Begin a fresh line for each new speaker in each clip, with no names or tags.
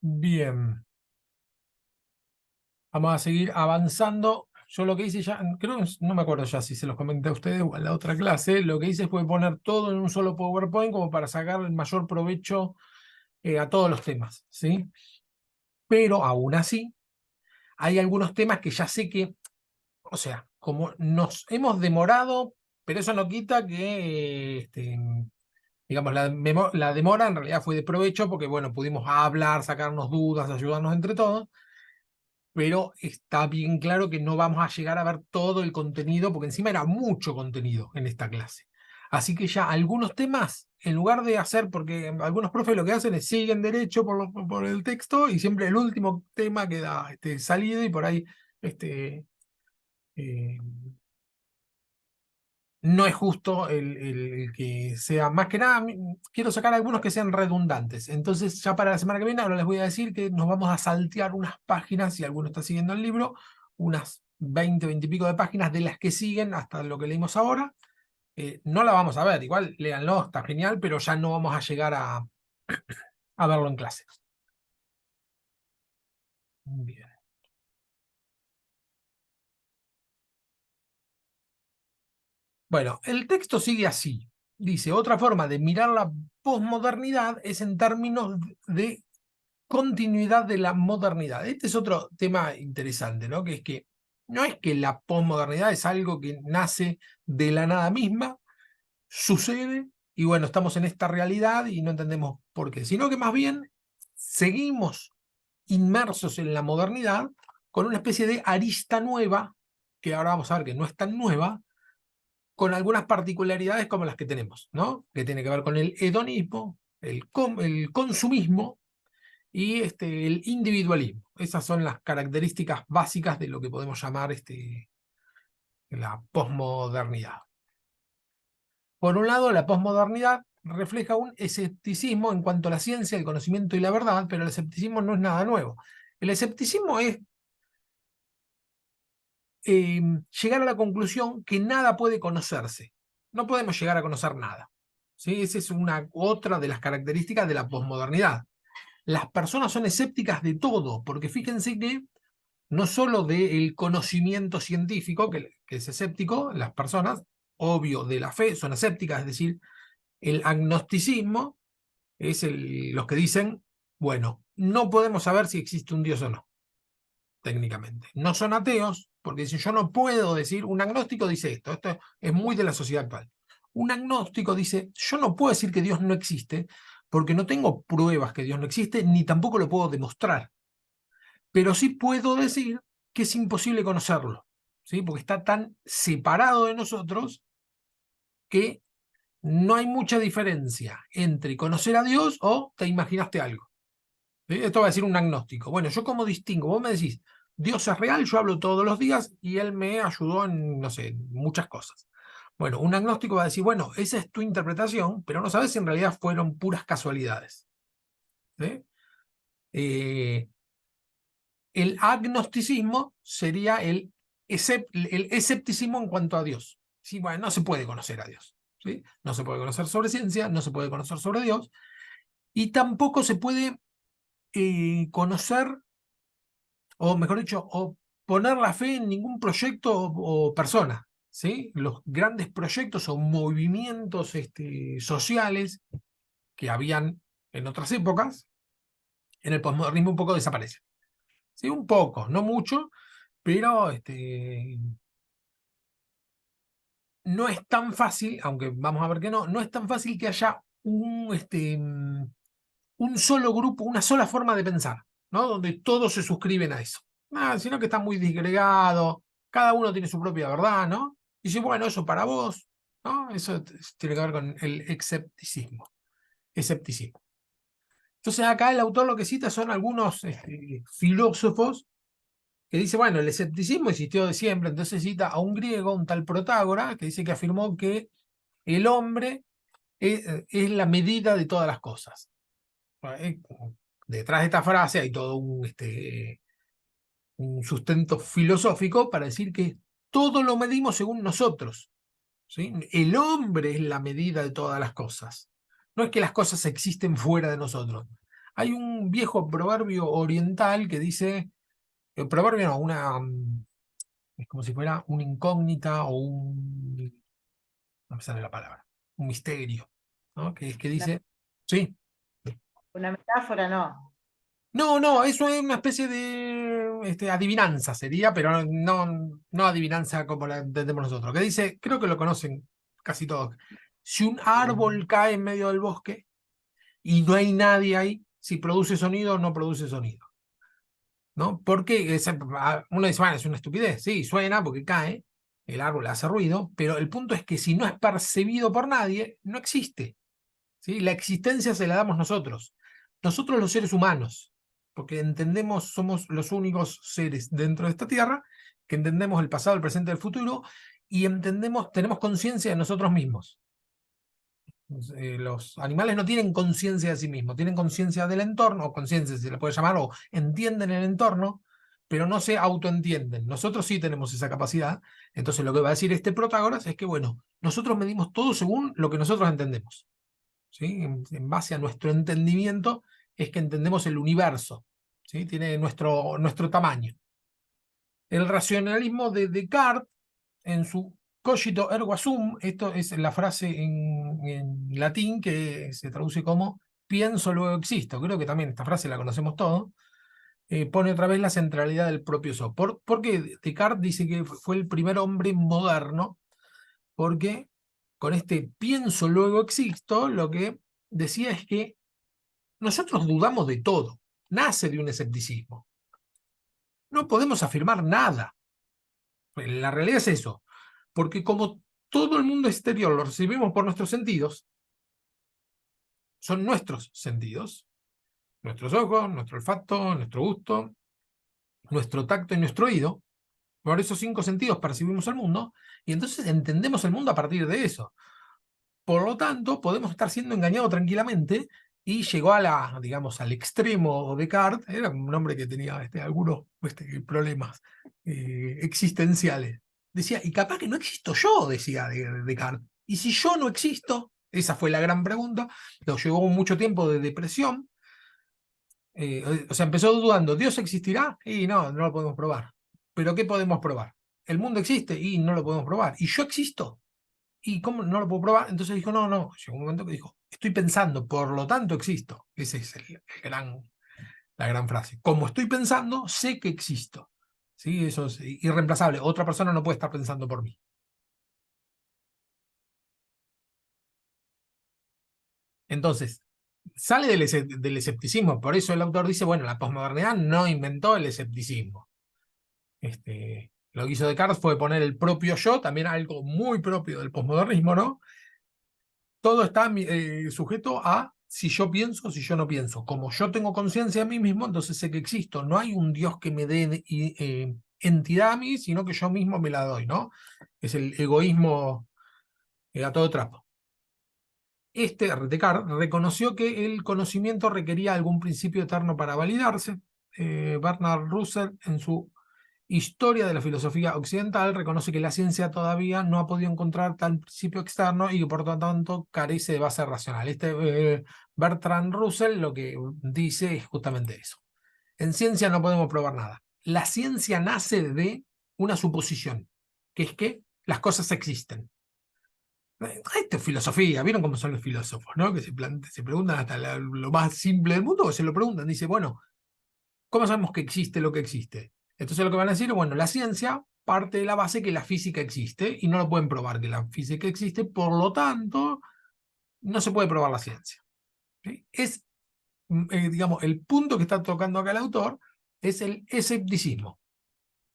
Bien, vamos a seguir avanzando. Yo lo que hice ya, creo, no me acuerdo ya si se los comenté a ustedes o en la otra clase, lo que hice fue poner todo en un solo PowerPoint como para sacar el mayor provecho a todos los temas, ¿sí? Pero aún así, hay algunos temas que ya sé que, o sea, como nos hemos demorado, pero eso no quita que, digamos, la demora en realidad fue de provecho porque, bueno, pudimos hablar, sacarnos dudas, ayudarnos entre todos. Pero está bien claro que no vamos a llegar a ver todo el contenido, porque encima era mucho contenido en esta clase. Así que ya algunos temas, en lugar de hacer, porque algunos profes lo que hacen es siguen derecho por el texto y siempre el último tema queda salido y por ahí este, eh, no es justo el que sea, más que nada, quiero sacar algunos que sean redundantes. Entonces, ya para la semana que viene, ahora les voy a decir que nos vamos a saltear unas páginas, si alguno está siguiendo el libro, unas 20 y pico de páginas de las que siguen hasta lo que leímos ahora. No la vamos a ver, igual léanlo, está genial, pero ya no vamos a llegar a verlo en clase. Bien. Bueno, el texto sigue así. Dice, otra forma de mirar la posmodernidad es en términos de continuidad de la modernidad. Este es otro tema interesante, ¿no? Que es que no es que la posmodernidad es algo que nace de la nada misma, sucede y bueno, estamos en esta realidad y no entendemos por qué, sino que más bien seguimos inmersos en la modernidad con una especie de arista nueva, que ahora vamos a ver que no es tan nueva, con algunas particularidades como las que tenemos, ¿no? Que tiene que ver con el hedonismo, el consumismo y el individualismo. Esas son las características básicas de lo que podemos llamar la posmodernidad. Por un lado, la posmodernidad refleja un escepticismo en cuanto a la ciencia, el conocimiento y la verdad, pero el escepticismo no es nada nuevo. El escepticismo es llegar a la conclusión que nada puede conocerse. No podemos llegar a conocer nada. ¿Sí? Esa es otra de las características de la posmodernidad. Las personas son escépticas de todo, porque fíjense que no solo del conocimiento científico, que es escéptico, las personas, obvio, de la fe, son escépticas, es decir, el agnosticismo es los que dicen, bueno, no podemos saber si existe un Dios o no, técnicamente. No son ateos, porque dicen, yo no puedo decir, un agnóstico dice esto es muy de la sociedad actual. Un agnóstico dice, yo no puedo decir que Dios no existe, porque no tengo pruebas que Dios no existe, ni tampoco lo puedo demostrar. Pero sí puedo decir que es imposible conocerlo, ¿sí? Porque está tan separado de nosotros que no hay mucha diferencia entre conocer a Dios o te imaginaste algo. ¿Sí? Esto va a decir un agnóstico. Bueno, ¿yo cómo distingo? Vos me decís, Dios es real, yo hablo todos los días y él me ayudó en, no sé, en muchas cosas. Bueno, un agnóstico va a decir, bueno, esa es tu interpretación, pero no sabes si en realidad fueron puras casualidades. ¿Sí? Eh, el agnosticismo sería el escepticismo en cuanto a Dios. Sí, bueno, no se puede conocer a Dios. ¿Sí? No se puede conocer sobre ciencia, no se puede conocer sobre Dios, y tampoco se puede conocer, o mejor dicho, o poner la fe en ningún proyecto o persona. ¿Sí? Los grandes proyectos o movimientos sociales que habían en otras épocas, en el posmodernismo un poco desaparecen. ¿Sí? Un poco, no mucho, pero no es tan fácil, aunque vamos a ver que no es tan fácil que haya un solo grupo, una sola forma de pensar, ¿no? Donde todos se suscriben a eso. Sino que está muy disgregado, cada uno tiene su propia verdad, ¿no? Y dice, bueno, eso para vos, ¿no? Eso tiene que ver con el escepticismo. Entonces acá el autor lo que cita son algunos filósofos que dice, bueno, el escepticismo existió de siempre, entonces cita a un griego, un tal Protágora, que dice que afirmó que el hombre es la medida de todas las cosas. Eh, Detrás de esta frase hay todo un sustento filosófico para decir que todo lo medimos según nosotros. ¿Sí? El hombre es la medida de todas las cosas. No es que las cosas existen fuera de nosotros. Hay un viejo proverbio oriental que dice, proverbio no, es como si fuera una incógnita o no me sale la palabra, un misterio, ¿no? Que
Una,
dice, sí.
una metáfora, no.
No, no, eso es una especie de adivinanza sería, pero no adivinanza como la entendemos nosotros. Que dice, creo que lo conocen casi todos. Si un árbol cae en medio del bosque y no hay nadie ahí, si produce sonido o no produce sonido. ¿No? Porque uno dice, bueno, es una estupidez. Sí, suena porque cae, el árbol hace ruido, pero el punto es que si no es percibido por nadie, no existe. ¿Sí? La existencia se la damos nosotros. Nosotros los seres humanos, porque entendemos, somos los únicos seres dentro de esta tierra que entendemos el pasado, el presente y el futuro, y entendemos, tenemos conciencia de nosotros mismos. Los animales no tienen conciencia de sí mismos, tienen conciencia del entorno, o conciencia se le puede llamar, o entienden el entorno, pero no se autoentienden. Nosotros sí tenemos esa capacidad. Entonces lo que va a decir este Protágoras es que, bueno, nosotros medimos todo según lo que nosotros entendemos. ¿Sí? En base a nuestro entendimiento es que entendemos el universo, ¿sí? Tiene nuestro tamaño. El racionalismo de Descartes, en su cogito ergo sum, esto es la frase en latín que se traduce como pienso luego existo, creo que también esta frase la conocemos todos, pone otra vez la centralidad del propio yo. ¿Por qué Descartes dice que fue el primer hombre moderno? Porque con este pienso luego existo, lo que decía es que nosotros dudamos de todo, nace de un escepticismo. No podemos afirmar nada. La realidad es eso, porque como todo el mundo exterior lo recibimos por nuestros sentidos, son nuestros sentidos, nuestros ojos, nuestro olfato, nuestro gusto, nuestro tacto y nuestro oído. Por esos 5 sentidos percibimos el mundo y entonces entendemos el mundo a partir de eso. Por lo tanto, podemos estar siendo engañados tranquilamente y llegó digamos, al extremo Descartes, era un hombre que tenía algunos problemas existenciales. Decía, y capaz que no existo yo, decía Descartes. Y si yo no existo, esa fue la gran pregunta, lo llevó mucho tiempo de depresión, o sea, empezó dudando, ¿Dios existirá? Y no lo podemos probar. ¿Pero qué podemos probar? ¿El mundo existe? Y no lo podemos probar. ¿Y yo existo? ¿Y cómo no lo puedo probar? Entonces dijo, no. Llegó un momento que dijo, estoy pensando, por lo tanto existo. Esa es la gran frase. Como estoy pensando, sé que existo. ¿Sí? Eso es irreemplazable. Otra persona no puede estar pensando por mí. Entonces, sale del escepticismo. Por eso el autor dice, bueno, la posmodernidad no inventó el escepticismo. Lo que hizo Descartes fue poner el propio yo, también algo muy propio del posmodernismo, ¿no? Todo está sujeto a si yo pienso, si yo no pienso. Como yo tengo conciencia de mí mismo, entonces sé que existo. No hay un Dios que me dé entidad a mí, sino que yo mismo me la doy, ¿no? Es el egoísmo a todo trapo. Descartes reconoció que el conocimiento requería algún principio eterno para validarse. Bernard Russell, en su Historia de la Filosofía Occidental, reconoce que la ciencia todavía no ha podido encontrar tal principio externo y que por lo tanto carece de base racional. Bertrand Russell lo que dice es justamente eso. En ciencia no podemos probar nada. La ciencia nace de una suposición, que es que las cosas existen. Esto es filosofía, ¿vieron cómo son los filósofos, ¿no? Que se preguntan hasta lo más simple del mundo, o se lo preguntan, dice, bueno, ¿cómo sabemos que existe lo que existe? Entonces lo que van a decir, bueno, la ciencia parte de la base que la física existe y no lo pueden probar que la física existe, por lo tanto, no se puede probar la ciencia. ¿Sí? Digamos, el punto que está tocando acá el autor es el escepticismo.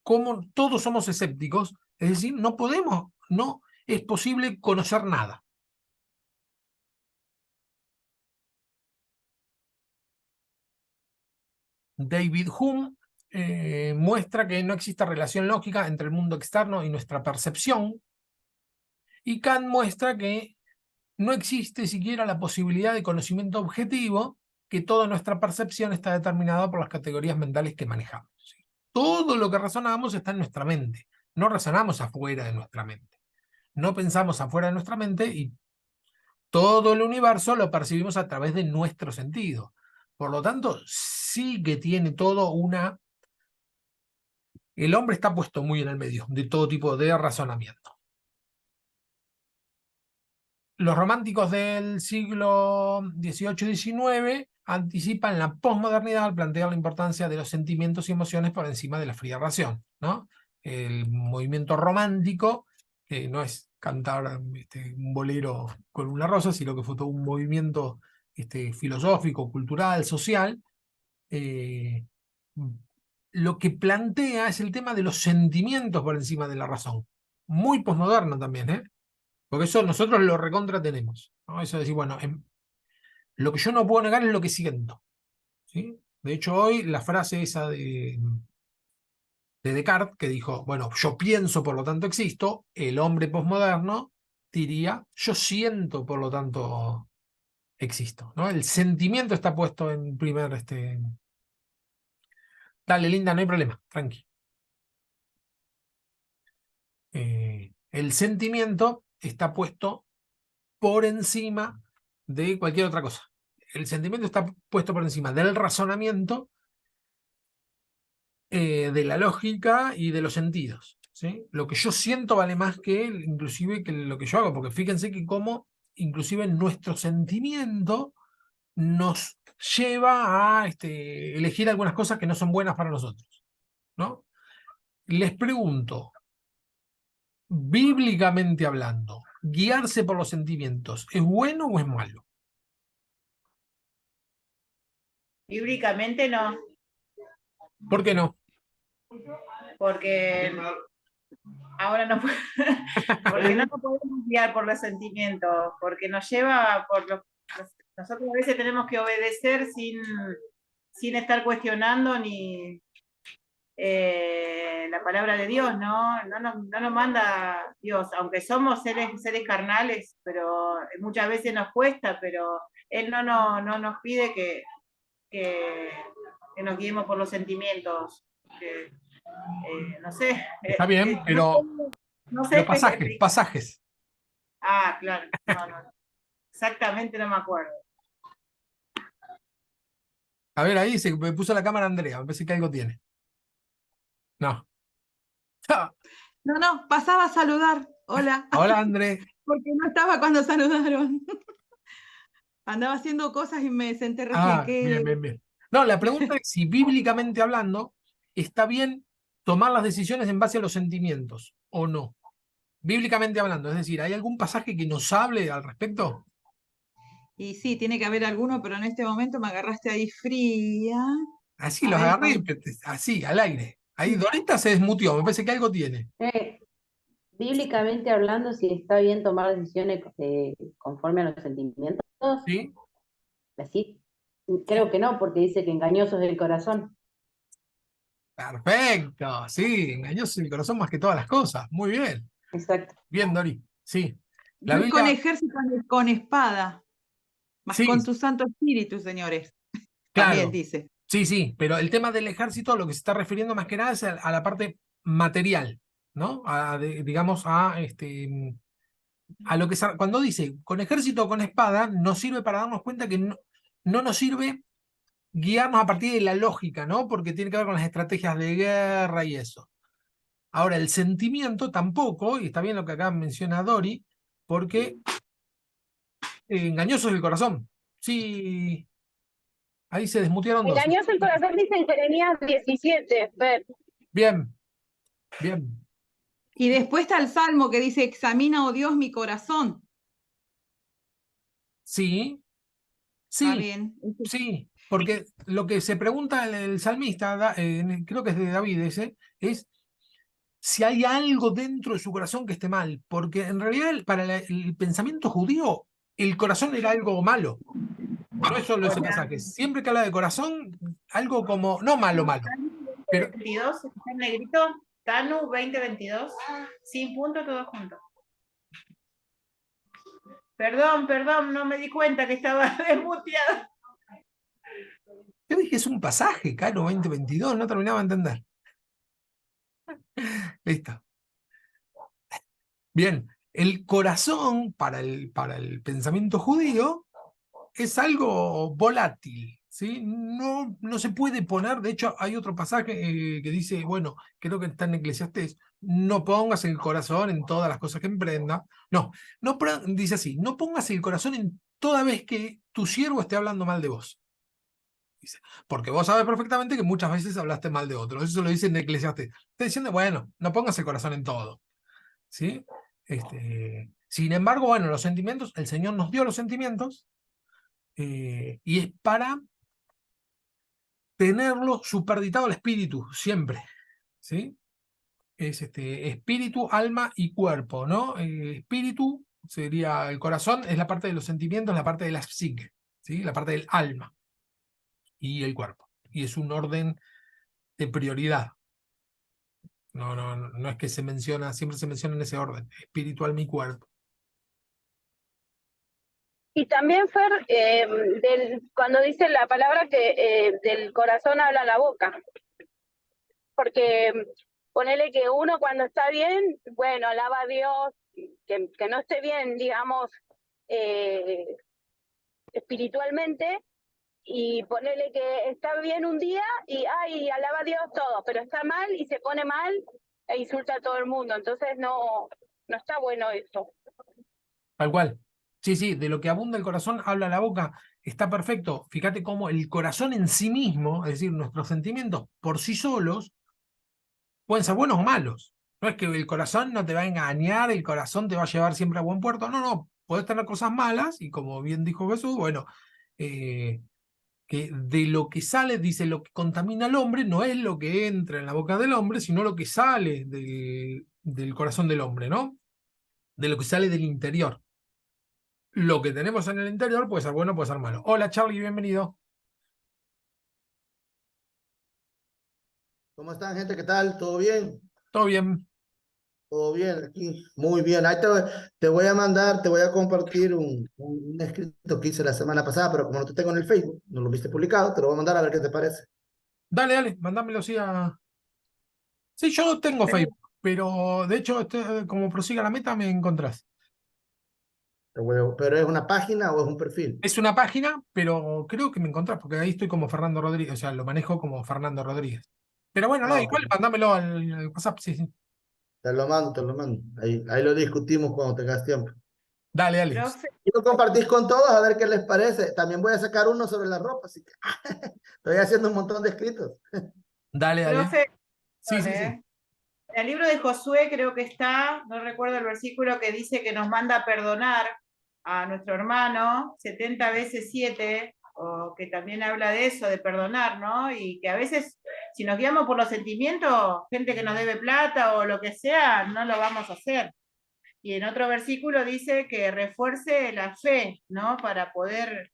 Como todos somos escépticos, es decir, no es posible conocer nada. David Hume muestra que no existe relación lógica entre el mundo externo y nuestra percepción, y Kant muestra que no existe siquiera la posibilidad de conocimiento objetivo, que toda nuestra percepción está determinada por las categorías mentales que manejamos. ¿Sí? Todo lo que razonamos está en nuestra mente, no razonamos afuera de nuestra mente, no pensamos afuera de nuestra mente y todo el universo lo percibimos a través de nuestro sentido. Por lo tanto, sí que tiene todo una... El hombre está puesto muy en el medio de todo tipo de razonamiento. Los románticos del siglo XVIII-XIX anticipan la posmodernidad al plantear la importancia de los sentimientos y emociones por encima de la fría razón, ¿no? El movimiento romántico, que no es cantar un bolero con una rosa, sino que fue todo un movimiento filosófico, cultural, social, eh, lo que plantea es el tema de los sentimientos por encima de la razón. Muy posmoderno también, ¿eh? Porque eso nosotros lo recontra tenemos, ¿no? Eso de decir, bueno, lo que yo no puedo negar es lo que siento, ¿sí? De hecho, hoy la frase esa de Descartes, que dijo, bueno, yo pienso, por lo tanto existo, el hombre posmoderno diría, yo siento, por lo tanto existo, ¿no? El sentimiento está puesto en primer... Dale, Linda, no hay problema, tranqui. El sentimiento está puesto por encima de cualquier otra cosa. El sentimiento está puesto por encima del razonamiento, de la lógica y de los sentidos, ¿sí? Lo que yo siento vale más que inclusive que lo que yo hago, porque fíjense que cómo inclusive nuestro sentimiento nos lleva a elegir algunas cosas que no son buenas para nosotros, ¿no? Les pregunto, bíblicamente hablando, ¿guiarse por los sentimientos es bueno o es malo?
Bíblicamente no,
¿Por qué no?
porque ahora no porque no nos podemos guiar por los sentimientos, porque nos lleva por nosotros a veces tenemos que obedecer sin estar cuestionando ni la palabra de Dios, ¿no? No nos manda Dios, aunque somos seres carnales, pero muchas veces nos cuesta, pero Él no nos pide que, que nos guiemos por los sentimientos. No sé,
Está bien,
no sé
pero pasajes,
explicar.
pasajes.
Ah, claro, no, exactamente no me acuerdo.
A ver, ahí se me puso la cámara Andrea, me parece que algo tiene. No.
No, pasaba a saludar. Hola.
Hola, André.
Porque no estaba cuando saludaron. Andaba haciendo cosas y me senté recién.
Bien, bien, bien. No, la pregunta es si bíblicamente hablando está bien tomar las decisiones en base a los sentimientos o no. Bíblicamente hablando, es decir, ¿hay algún pasaje que nos hable al respecto?
Y sí, tiene que haber alguno, pero en este momento me agarraste ahí fría.
Así
A
los
ver,
agarré, así, al aire. Ahí Dorita se desmutió, me parece que algo tiene.
Bíblicamente hablando, si está bien tomar decisiones conforme a los sentimientos,
¿Sí?
así, creo que no, porque dice que engañoso es el corazón.
Perfecto, sí, engañoso el corazón más que todas las cosas. Muy bien.
Exacto.
Bien, Dori. Sí. La
no es con
Biblia,
ejército, es con espada, más
sí,
con tu Santo Espíritu, señores. También
claro.
dice.
Sí, sí, pero el tema del ejército lo que se está refiriendo más que nada es a la parte material, ¿no? Digamos, a lo que cuando dice con ejército o con espada, nos sirve para darnos cuenta que no nos sirve guiarnos a partir de la lógica, ¿no? Porque tiene que ver con las estrategias de guerra y eso. Ahora, el sentimiento tampoco, y está bien lo que acá menciona Dori, porque engañoso es el corazón. Sí, ahí se desmutearon dos.
Engañoso el corazón, dice en Jeremías 17. Ver.
Bien, bien.
Y después está el Salmo que dice, examina, oh Dios, mi corazón.
Sí,
Está
sí,
bien.
sí. Porque lo que se pregunta el salmista, creo que es de David ese, es si hay algo dentro de su corazón que esté mal. Porque en realidad, para el pensamiento judío, el corazón era algo malo. No es solo ese
Hola.
pasaje. Siempre que habla de corazón, algo como, no malo, malo. Pero
2022, está en negrito, Tanu 2022, sin punto, todo junto. Perdón, no me di cuenta que estaba desmuteada.
yo dije, es un pasaje, Cano 2022, no terminaba de entender. Listo. Bien, el corazón para el pensamiento judío es algo volátil, ¿sí? No se puede poner, de hecho hay otro pasaje que dice, bueno, creo que está en Eclesiastés, no pongas el corazón en todas las cosas que emprenda. No, dice así, no pongas el corazón en toda vez que tu siervo esté hablando mal de vos. Dice, porque vos sabes perfectamente que muchas veces hablaste mal de otros. Eso lo dice en Eclesiastés. Está diciendo, bueno, no pongas el corazón en todo. ¿Sí? Sin embargo, bueno, los sentimientos, el Señor nos dio los sentimientos y es para tenerlo superditado al espíritu, siempre. ¿Sí? Es espíritu, alma y cuerpo, ¿no? Espíritu sería el corazón, es la parte de los sentimientos, la parte de la psique, ¿sí? La parte del alma y el cuerpo. Y es un orden de prioridad. No es que se menciona, siempre se menciona en ese orden, espíritu, alma y cuerpo.
Y también, Fer, cuando dice la palabra que del corazón habla la boca, porque ponele que uno cuando está bien, bueno, alaba a Dios, que no esté bien, digamos, espiritualmente, y ponele que está bien un día y ay, alaba a Dios todo, pero está mal y se pone mal e insulta a todo el mundo, entonces no está bueno eso.
Tal cual. Sí, sí, de lo que abunda el corazón habla la boca. Está perfecto. Fíjate cómo el corazón en sí mismo, es decir, nuestros sentimientos por sí solos, pueden ser buenos o malos. No es que el corazón no te va a engañar, el corazón te va a llevar siempre a buen puerto. No, no. Podés tener cosas malas y como bien dijo Jesús, bueno, que de lo que sale, dice, lo que contamina al hombre no es lo que entra en la boca del hombre, sino lo que sale del corazón del hombre, ¿no? De lo que sale del interior. Lo que tenemos en el interior puede ser bueno, puede ser malo. Hola Charlie, bienvenido.
¿Cómo están, gente? ¿Qué tal? ¿Todo bien?
¿Todo bien?
Todo bien, aquí. Muy bien. Ahí te voy a mandar, te voy a compartir un escrito que hice la semana pasada, pero como no te tengo en el Facebook, no lo viste publicado, te lo voy a mandar a ver qué te parece.
Dale, dale, mandámelo así a... Sí, yo tengo Facebook, pero de hecho, como prosiga la meta, me encontrás.
¿Pero es una página o es un perfil?
Es una página, pero creo que me encontrás, porque ahí estoy como Fernando Rodríguez, o sea, lo manejo como Fernando Rodríguez. Pero bueno, no,
Ah, ok.
igual mandámelo al WhatsApp, sí, sí.
Te lo mando, te lo mando. Ahí lo discutimos cuando tengas tiempo.
Dale, dale.
Profe,
Y lo compartís con todos a ver qué les parece. También voy a sacar uno sobre la ropa, así que estoy haciendo un montón de escritos.
Dale, dale.
profe,
Sí, sí, sí.
en el libro de Josué creo que está, no recuerdo el versículo que dice que nos manda a perdonar a nuestro hermano 70 veces 7, o que también habla de eso, de perdonar, ¿no? Y que a veces, si nos guiamos por los sentimientos, gente que nos debe plata o lo que sea, no lo vamos a hacer. Y en otro versículo dice que refuerce la fe, ¿no? Para poder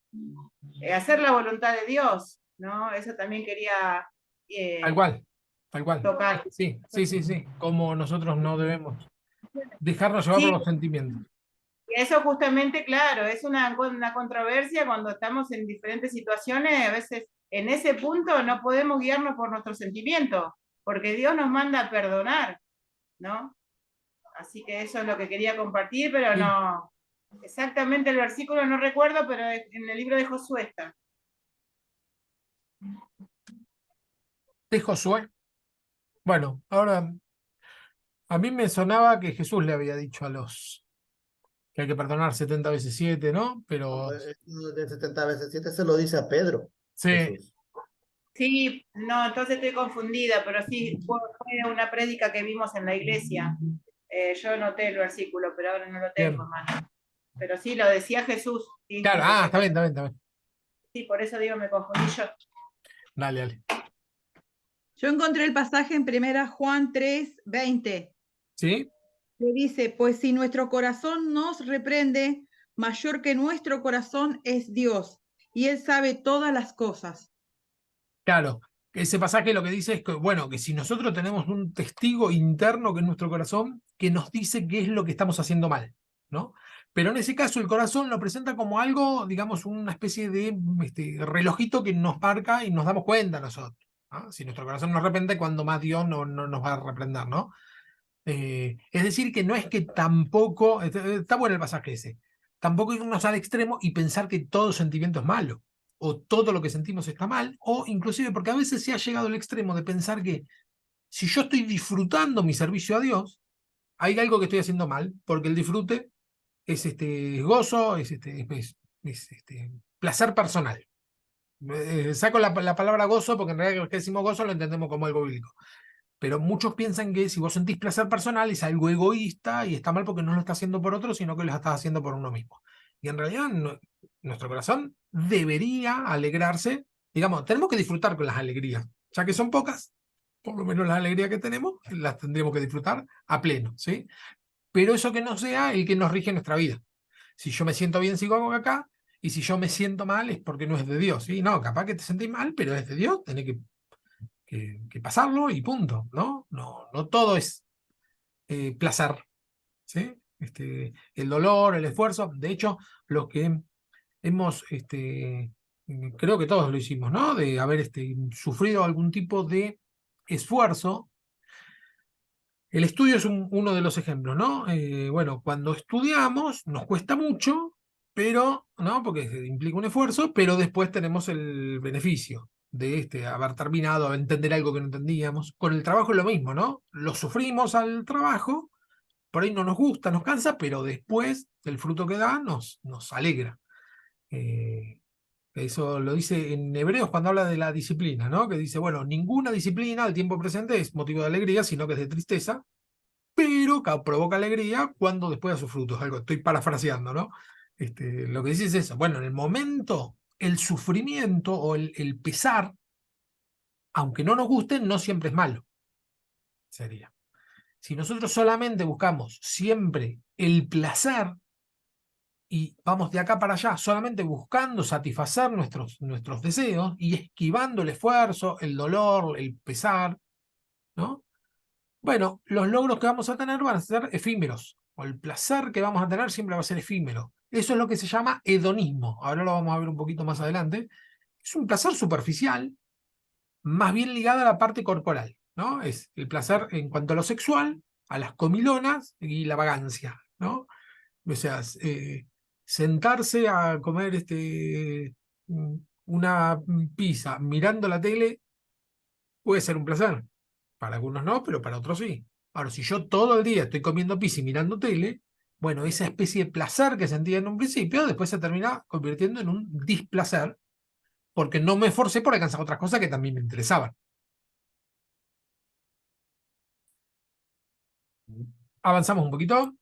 hacer la voluntad de Dios, ¿no? Eso también quería
Tal cual, tal cual.
tocar.
Sí, sí, sí, sí. Como nosotros no debemos dejarnos llevar por
Sí,
los sentimientos.
y eso justamente, claro, es una controversia cuando estamos en diferentes situaciones, a veces en ese punto no podemos guiarnos por nuestros sentimientos, porque Dios nos manda a perdonar, ¿no? Así que eso es lo que quería compartir, pero
Sí.
no, exactamente el versículo no recuerdo, pero en el libro de Josué está.
De Josué. Bueno, ahora a mí me sonaba que Jesús le había dicho a los que hay que perdonar 70 veces 7, ¿no? Pero
De 70 veces 7 se lo dice a Pedro,
sí,
Jesús.
Sí, no, entonces estoy confundida, pero sí, fue una prédica que vimos en la iglesia. Yo noté el versículo, pero ahora no lo tengo,
bien.
hermano. Pero sí, lo decía Jesús. Sí,
Claro,
lo decía
está bien,
Jesús.
está bien, está bien.
Sí, por eso digo, me confundí yo.
Dale, dale.
Yo encontré el pasaje en 1 Juan 3:20,
¿Sí?
que dice, pues si nuestro corazón nos reprende, mayor que nuestro corazón es Dios, y Él sabe todas las cosas.
Claro. Ese pasaje lo que dice es que, bueno, que si nosotros tenemos un testigo interno que es nuestro corazón, que nos dice qué es lo que estamos haciendo mal, ¿no? Pero en ese caso el corazón lo presenta como algo, digamos, una especie de relojito que nos marca y nos damos cuenta nosotros, ¿no? Si nuestro corazón nos arrepiente, cuando más Dios no nos va a reprender, ¿no? Es decir, que no es que tampoco, está bueno el pasaje ese, tampoco irnos al extremo y pensar que todo sentimiento es malo, o todo lo que sentimos está mal, o inclusive porque a veces se ha llegado al extremo de pensar que si yo estoy disfrutando mi servicio a Dios, hay algo que estoy haciendo mal, porque el disfrute es gozo, es placer personal. Saco la palabra gozo porque en realidad lo que decimos gozo lo entendemos como algo bíblico. Pero muchos piensan que si vos sentís placer personal es algo egoísta y está mal porque no lo estás haciendo por otro, sino que lo estás haciendo por uno mismo. Y en realidad nuestro corazón debería alegrarse. Digamos, tenemos que disfrutar con las alegrías, ya que son pocas, por lo menos las alegrías que tenemos, las tendremos que disfrutar a pleno, ¿sí? Pero eso que no sea el que nos rige nuestra vida. Si yo me siento bien, sigo acá, y si yo me siento mal es porque no es de Dios, ¿sí? No, capaz que te sentís mal, pero es de Dios, tenés que pasarlo y punto, ¿no? No todo es placer, ¿sí? El dolor, el esfuerzo. De hecho, los que hemos, creo que todos lo hicimos, ¿no? De haber sufrido algún tipo de esfuerzo. El estudio es uno de los ejemplos, ¿no? Bueno, cuando estudiamos nos cuesta mucho, pero, ¿no? Porque implica un esfuerzo, pero después tenemos el beneficio de haber terminado, a entender algo que no entendíamos. Con el trabajo es lo mismo, ¿no? Lo sufrimos al trabajo, por ahí no nos gusta, nos cansa, pero después el fruto que da nos alegra. Eso lo dice en Hebreos cuando habla de la disciplina, ¿no? Que dice, bueno, ninguna disciplina al tiempo presente es motivo de alegría, sino que es de tristeza, pero provoca alegría cuando después da sus frutos. Algo, estoy parafraseando, ¿no? Lo que dice es eso. Bueno, en el momento, el sufrimiento o el pesar, aunque no nos guste, no siempre es malo. Sería. Si nosotros solamente buscamos siempre el placer y vamos de acá para allá solamente buscando satisfacer nuestros deseos y esquivando el esfuerzo, el dolor, el pesar, ¿no? Bueno, los logros que vamos a tener van a ser efímeros, o el placer que vamos a tener siempre va a ser efímero. Eso es lo que se llama hedonismo. Ahora lo vamos a ver un poquito más adelante. Es un placer superficial, más bien ligado a la parte corporal, ¿no? Es el placer en cuanto a lo sexual, a las comilonas y la vagancia, ¿no? O sea, sentarse a comer una pizza mirando la tele puede ser un placer. Para algunos no, pero para otros sí. Ahora, si yo todo el día estoy comiendo pizza y mirando tele, bueno, esa especie de placer que sentía en un principio, después se termina convirtiendo en un displacer, porque no me esforcé por alcanzar otras cosas que también me interesaban. Avanzamos un poquito.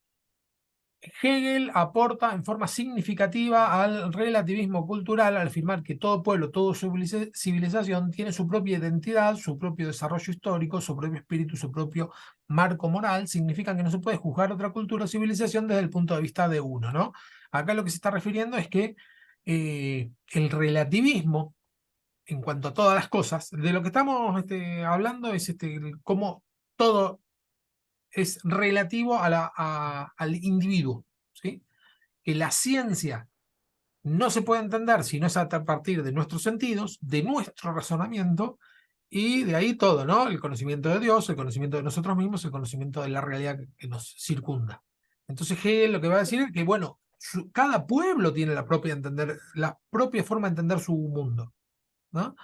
Hegel aporta en forma significativa al relativismo cultural al afirmar que todo pueblo, toda civilización tiene su propia identidad, su propio desarrollo histórico, su propio espíritu, su propio marco moral. Significa que no se puede juzgar otra cultura o civilización desde el punto de vista de uno, ¿no? Acá lo que se está refiriendo es que el relativismo, en cuanto a todas las cosas, de lo que estamos hablando es cómo todo es relativo al individuo, ¿sí? Que la ciencia no se puede entender si no es a partir de nuestros sentidos, de nuestro razonamiento, y de ahí todo, ¿no? El conocimiento de Dios, el conocimiento de nosotros mismos, el conocimiento de la realidad que nos circunda. Entonces Hegel lo que va a decir es que, bueno, cada pueblo tiene la propia forma de entender su mundo, ¿no?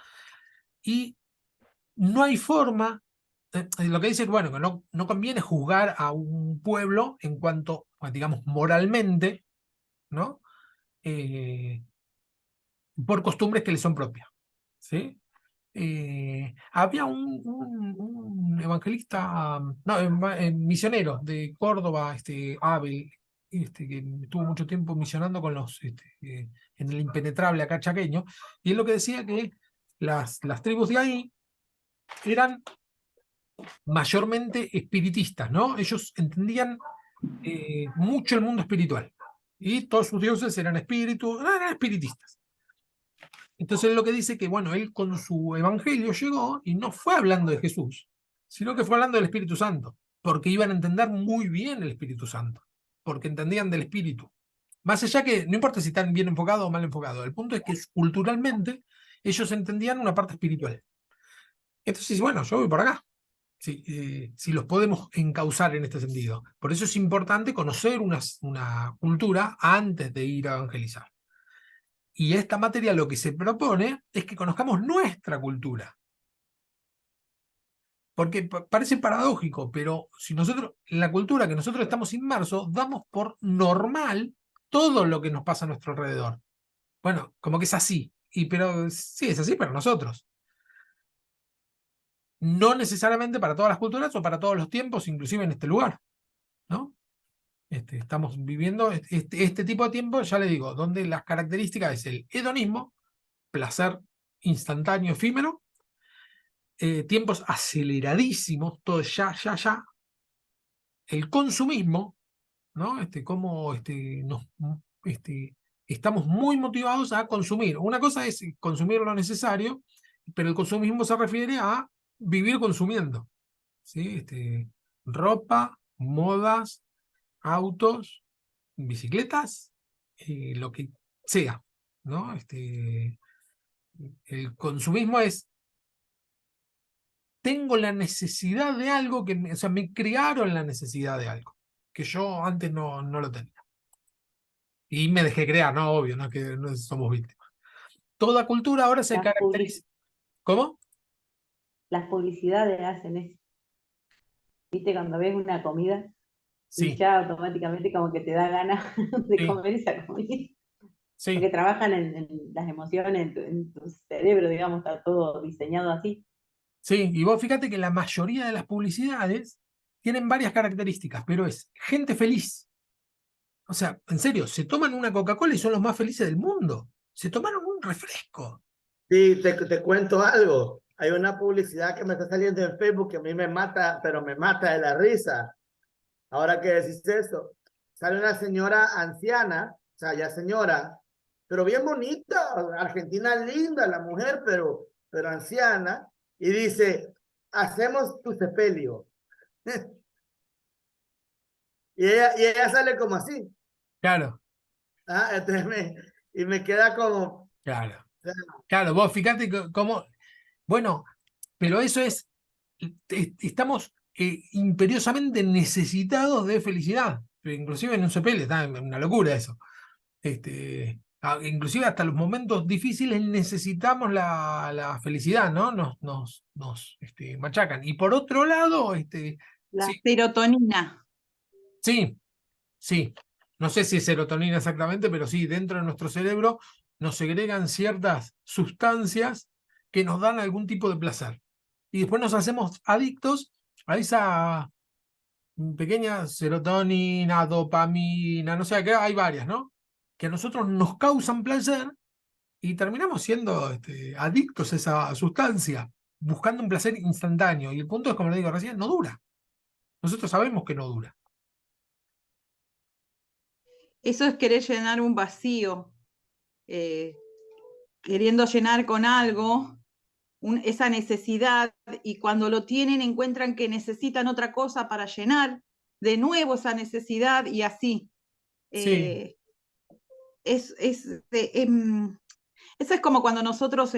Y no hay forma. Lo que dice es, bueno, que no conviene juzgar a un pueblo en cuanto, digamos, moralmente, ¿no? Por costumbres que le son propias, ¿sí? Había un evangelista, no, misionero de Córdoba, Abel, que estuvo mucho tiempo misionando con en el impenetrable acá chaqueño, y él lo que decía que las tribus de ahí eran mayormente espiritistas, ¿no? Ellos entendían mucho el mundo espiritual y todos sus dioses eran eran espiritistas. Entonces él lo que dice que, bueno, él con su evangelio llegó y no fue hablando de Jesús, sino que fue hablando del Espíritu Santo, porque iban a entender muy bien el Espíritu Santo, porque entendían del Espíritu. Más allá que, no importa si están bien enfocados o mal enfocados, el punto es que culturalmente ellos entendían una parte espiritual. Entonces, bueno, yo voy por acá. Si los podemos encauzar en este sentido. Por eso es importante conocer una cultura antes de ir a evangelizar. Y esta materia lo que se propone es que conozcamos nuestra cultura. Porque parece paradójico, pero si nosotros, en la cultura que nosotros estamos inmersos, damos por normal todo lo que nos pasa a nuestro alrededor. Bueno, como que es así. Pero sí, es así para nosotros. No necesariamente para todas las culturas o para todos los tiempos, inclusive en este lugar, ¿no? Estamos viviendo este tipo de tiempo, ya le digo, donde las características es el hedonismo, placer instantáneo, efímero, tiempos aceleradísimos, todo ya, ya, ya, el consumismo, ¿no? Cómo estamos muy motivados a consumir. Una cosa es consumir lo necesario, pero el consumismo se refiere a vivir consumiendo, ¿sí? Ropa, modas, autos, bicicletas, lo que sea, ¿no? El consumismo es, tengo la necesidad de algo o sea, me crearon la necesidad de algo, que yo antes no lo tenía. Y me dejé crear, no, obvio, no es que no somos víctimas. Toda cultura ahora se
Las
caracteriza. ¿Cómo?
Las publicidades hacen eso. ¿Viste? Cuando ves una comida y
Sí,
ya automáticamente como que te da ganas de
sí,
comer esa comida. Porque
sí.
trabajan en las emociones, en tu cerebro, digamos, está todo diseñado así.
Sí, y vos fíjate que la mayoría de las publicidades tienen varias características, pero es gente feliz. O sea, en serio, se toman una Coca-Cola y son los más felices del mundo. Se tomaron un refresco.
Sí, te cuento algo. Hay una publicidad que me está saliendo en Facebook que a mí me mata, pero me mata de la risa. Ahora que decís eso, sale una señora anciana, o sea, ya señora, pero bien bonita, argentina linda la mujer, pero anciana, y dice, hacemos tu sepelio. y ella sale como así.
Claro,
Entonces y me queda como,
claro. Claro, vos fíjate cómo. Bueno, pero eso es. Estamos imperiosamente necesitados de felicidad. Inclusive en un sepelio, está una locura eso. Inclusive hasta los momentos difíciles necesitamos la felicidad, ¿no? Nos machacan. Y por otro lado,
La
sí,
serotonina.
sí, sí. No sé si es serotonina exactamente, pero sí, dentro de nuestro cerebro nos segregan ciertas sustancias que nos dan algún tipo de placer. Y después nos hacemos adictos a esa pequeña serotonina, dopamina, no sé, qué hay varias, ¿no? Que a nosotros nos causan placer y terminamos siendo adictos a esa sustancia, buscando un placer instantáneo. Y el punto es, como le digo recién, no dura. Nosotros sabemos que no dura.
Eso es querer llenar un vacío, queriendo llenar con algo esa necesidad, y cuando lo tienen encuentran que necesitan otra cosa para llenar de nuevo esa necesidad, y así.
Sí,
Eso es como cuando nosotros,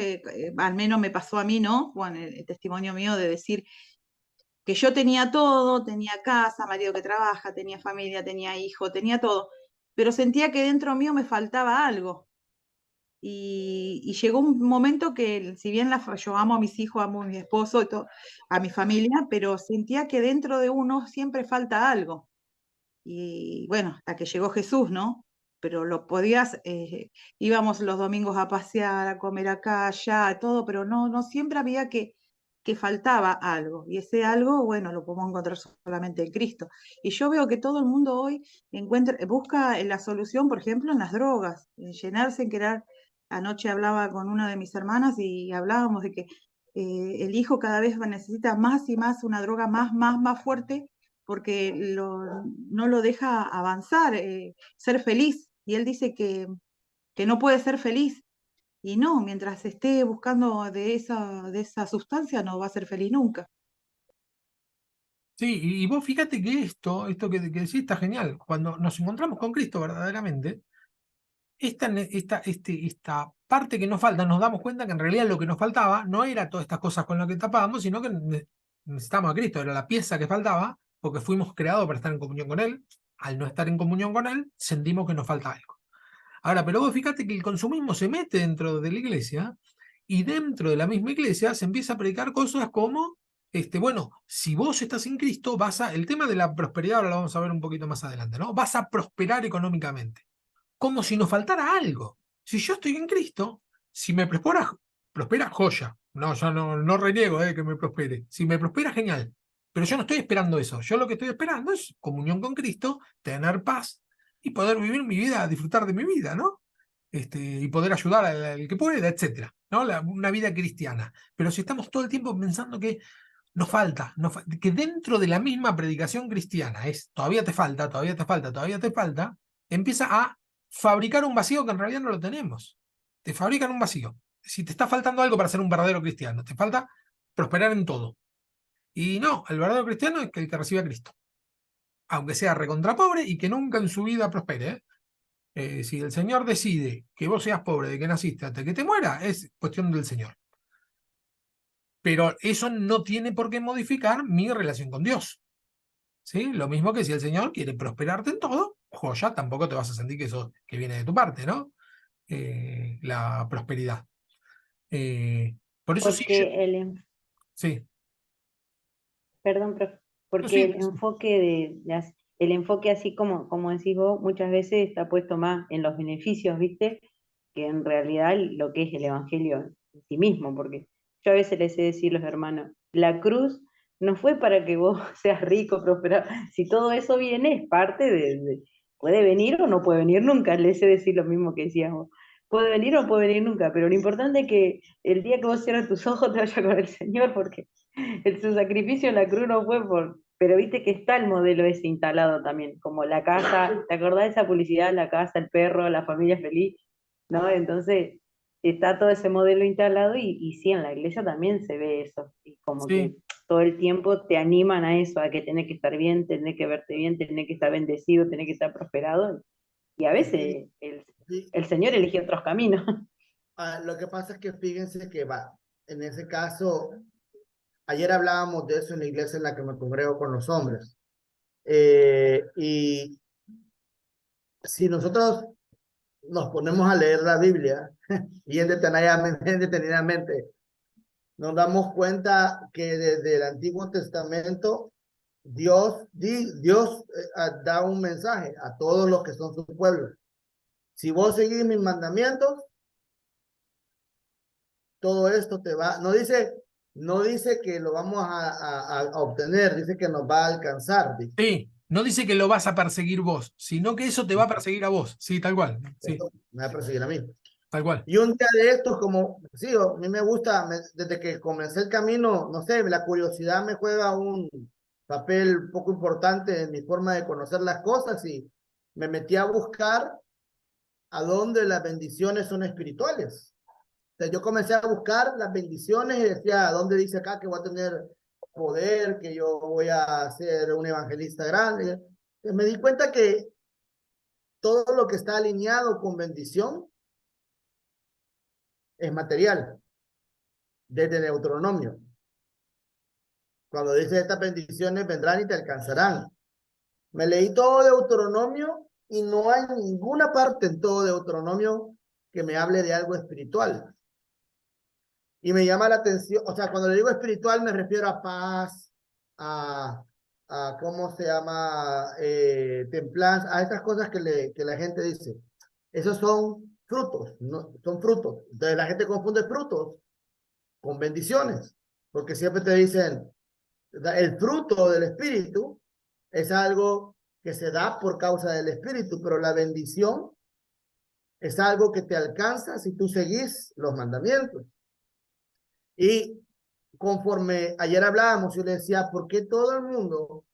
al menos me pasó a mí, ¿no? Bueno, el testimonio mío de decir que yo tenía todo, tenía casa, marido que trabaja, tenía familia, tenía hijo, tenía todo, pero sentía que dentro mío me faltaba algo. Y llegó un momento que, si bien yo amo a mis hijos, amo a mi esposo, a mi familia, pero sentía que dentro de uno siempre falta algo. Y bueno, hasta que llegó Jesús, ¿no? Pero lo podías, íbamos los domingos a pasear, a comer acá, allá, todo, pero no siempre había que faltaba algo. Y ese algo, bueno, lo podemos encontrar solamente en Cristo. Y yo veo que todo el mundo hoy busca la solución, por ejemplo, en las drogas, en llenarse, en querer. Anoche hablaba con una de mis hermanas y hablábamos de que el hijo cada vez necesita más y más una droga más fuerte, porque no lo deja avanzar, ser feliz. Y él dice que no puede ser feliz. Y no, mientras esté buscando de esa sustancia, no va a ser feliz nunca.
sí, y vos fíjate que esto que decís está genial. Cuando nos encontramos con Cristo verdaderamente, esta parte que nos falta, nos damos cuenta que en realidad lo que nos faltaba no era todas estas cosas con las que tapábamos, sino que necesitábamos a Cristo, era la pieza que faltaba, porque fuimos creados para estar en comunión con Él. Al no estar en comunión con Él, sentimos que nos falta algo. Ahora, pero vos fíjate que el consumismo se mete dentro de la iglesia y dentro de la misma iglesia se empieza a predicar cosas como, bueno, si vos estás en Cristo, el tema de la prosperidad ahora lo vamos a ver un poquito más adelante, ¿no? Vas a prosperar económicamente, como si nos faltara algo. Si yo estoy en Cristo, si me prospera joya. No, yo no reniego que me prospere. Si me prospera, genial. Pero yo no estoy esperando eso. Yo lo que estoy esperando es comunión con Cristo, tener paz y poder vivir mi vida, disfrutar de mi vida, ¿no? Y poder ayudar al que pueda, etcétera, ¿no? Una vida cristiana. Pero si estamos todo el tiempo pensando que nos falta, que dentro de la misma predicación cristiana es todavía te falta, todavía te falta, todavía te falta, empieza a fabricar un vacío que en realidad no lo tenemos. Te fabrican un vacío. Si te está faltando algo para ser un verdadero cristiano, te falta prosperar en todo. Y no, el verdadero cristiano es el que recibe a Cristo. Aunque sea recontra pobre y que nunca en su vida prospere. Si el Señor decide que vos seas pobre de que naciste hasta que te muera, es cuestión del Señor. Pero eso no tiene por qué modificar mi relación con Dios. ¿Sí? Lo mismo que si el Señor quiere prosperarte en todo, joya, tampoco te vas a sentir que eso que viene de tu parte, ¿no? La prosperidad. Por eso sí,
Porque
sí,
perdón, profe,
no,
porque
sí,
el enfoque el enfoque así como decís vos, muchas veces está puesto más en los beneficios, ¿viste? Que en realidad lo que es el evangelio en sí mismo, porque yo a veces les he decir a los hermanos, la cruz no fue para que vos seas rico, prosperado, si todo eso viene es parte puede venir o no puede venir nunca, les he decir lo mismo que decías vos. Puede venir o no puede venir nunca, pero lo importante es que el día que vos cierres tus ojos te vayas con el Señor, porque su sacrificio en la cruz no fue pero viste que está el modelo ese instalado también, como la casa, ¿te acordás de esa publicidad? La casa, el perro, la familia feliz, ¿no? Entonces, está todo ese modelo instalado y sí, en la iglesia también se ve eso, y como que
sí,
todo el tiempo te animan a eso, a que tenés que estar bien, tenés que verte bien, tenés que estar bendecido, tenés que estar prosperado, y a
Sí,
veces
sí.
el Señor elige otros caminos.
Lo que pasa es que fíjense que va, en ese caso, ayer hablábamos de eso en la iglesia en la que me congrego con los hombres. Y si nosotros nos ponemos a leer la Biblia bien detenidamente, nos damos cuenta que desde el Antiguo Testamento Dios da un mensaje a todos los que son su pueblo. Si vos seguís mis mandamientos, todo esto te va, no dice que lo vamos a obtener, dice que nos va a alcanzar, dice.
sí. No dice que lo vas a perseguir vos, sino que eso te va a perseguir a vos. Sí, tal cual. Sí,
Esto me va a perseguir a mí.
tal cual.
Y un día de estos, como, sí, a mí me gusta, desde que comencé el camino, no sé, la curiosidad me juega un papel poco importante en mi forma de conocer las cosas y me metí a buscar a dónde las bendiciones son espirituales. Entonces yo comencé a buscar las bendiciones y decía, ¿dónde dice acá que voy a tener poder, que yo voy a ser un evangelista grande? Entonces me di cuenta que todo lo que está alineado con bendición es material, desde Deuteronomio. Cuando dice estas bendiciones vendrán y te alcanzarán. Me leí todo Deuteronomio y no hay ninguna parte en todo Deuteronomio que me hable de algo espiritual. Y me llama la atención, o sea, cuando le digo espiritual me refiero a paz, a ¿cómo se llama? Templanza, a estas cosas que la gente dice. Esos son frutos, no, son frutos. Entonces la gente confunde frutos con bendiciones, porque siempre te dicen, el fruto del espíritu es algo que se da por causa del espíritu, pero la bendición es algo que te alcanza si tú seguís los mandamientos. Y conforme ayer hablábamos, yo le decía, ¿por qué todo el mundo,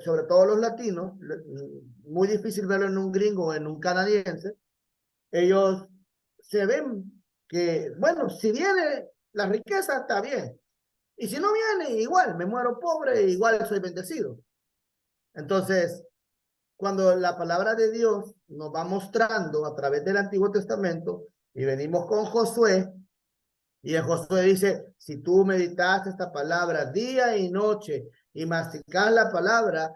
sobre todo los latinos, muy difícil verlo en un gringo o en un canadiense, ellos se ven que, bueno, si viene la riqueza, está bien. Y si no viene, igual, me muero pobre, igual soy bendecido. Entonces, cuando la palabra de Dios nos va mostrando a través del Antiguo Testamento, y venimos con Josué, y en Josué dice, si tú meditas esta palabra día y noche, y masticas la palabra,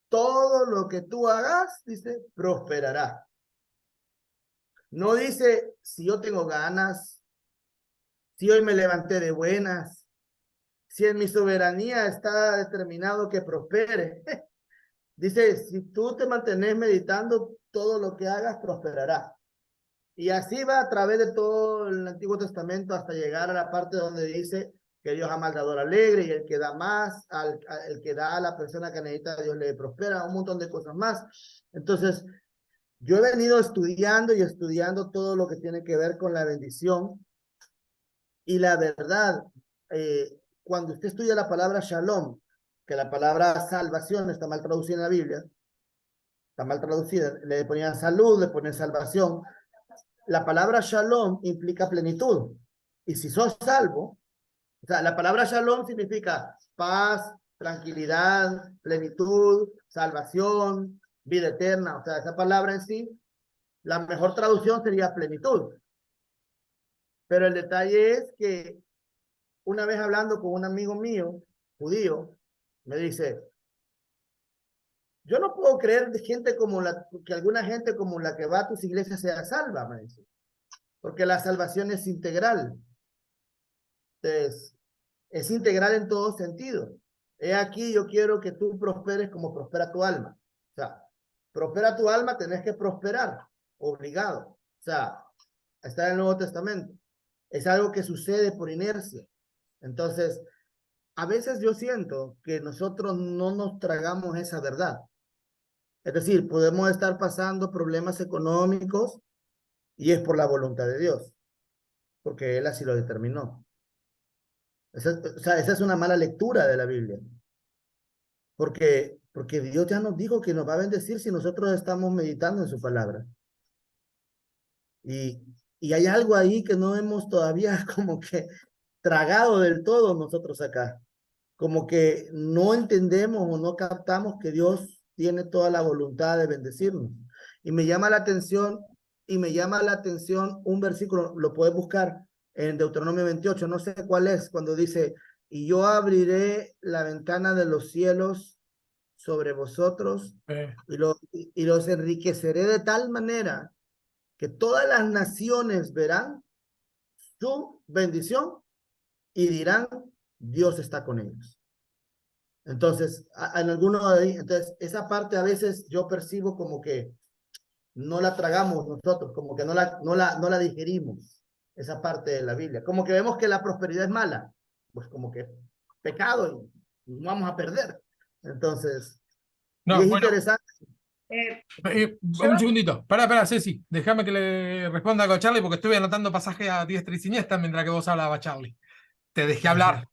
todo lo que tú hagas, dice, prosperará. No dice si yo tengo ganas, si hoy me levanté de buenas, si en mi soberanía está determinado que prospere. Dice, si tú te mantienes meditando, todo lo que hagas prosperará. Y así va a través de todo el Antiguo Testamento hasta llegar a la parte donde dice que Dios ama al dador alegre y el que da más, el que da a la persona que necesita, Dios le prospera, un montón de cosas más. Entonces, yo he venido estudiando y estudiando todo lo que tiene que ver con la bendición. Y la verdad, cuando usted estudia la palabra shalom, que la palabra salvación está mal traducida en la Biblia, está mal traducida, le ponían salud, le ponen salvación. La palabra shalom implica plenitud. Y si sos salvo, o sea, la palabra shalom significa paz, tranquilidad, plenitud, salvación, vida eterna. O sea, esa palabra en sí, la mejor traducción sería plenitud. Pero el detalle es que una vez hablando con un amigo mío, judío, me dice, yo no puedo creer de gente como que alguna gente como la que va a tus iglesias sea salva, me dice, porque la salvación es integral. Entonces, es integral en todo sentido. He aquí, yo quiero que tú prosperes como prospera tu alma. O sea, prospera tu alma, tenés que prosperar, obligado. O sea, está en el Nuevo Testamento. Es algo que sucede por inercia. Entonces, a veces yo siento que nosotros no nos tragamos esa verdad. Es decir, podemos estar pasando problemas económicos y es por la voluntad de Dios, porque Él así lo determinó. O sea, esa es una mala lectura de la Biblia, porque Dios ya nos dijo que nos va a bendecir si nosotros estamos meditando en su palabra. Y, y hay algo ahí que no hemos todavía como que tragado del todo nosotros acá. Como que no entendemos o no captamos que Dios tiene toda la voluntad de bendecirnos. Y me llama la atención, un versículo, lo puedes buscar en Deuteronomio 28, no sé cuál es, cuando dice, y yo abriré la ventana de los cielos sobre vosotros y los enriqueceré de tal manera que todas las naciones verán su bendición y dirán, Dios está con ellos. Entonces, en alguno de ahí, entonces, esa parte a veces yo percibo como que no la tragamos nosotros, como que no la digerimos, esa parte de la Biblia. Como que vemos que la prosperidad es mala, pues como que pecado y no vamos a perder. Entonces,
No,
y es
bueno,
interesante.
Yo,
un segundito. Pará, Ceci. Déjame que le responda algo a Charlie porque estuve anotando pasajes a diestra y siniestra mientras que vos hablabas, Charlie. Te dejé hablar.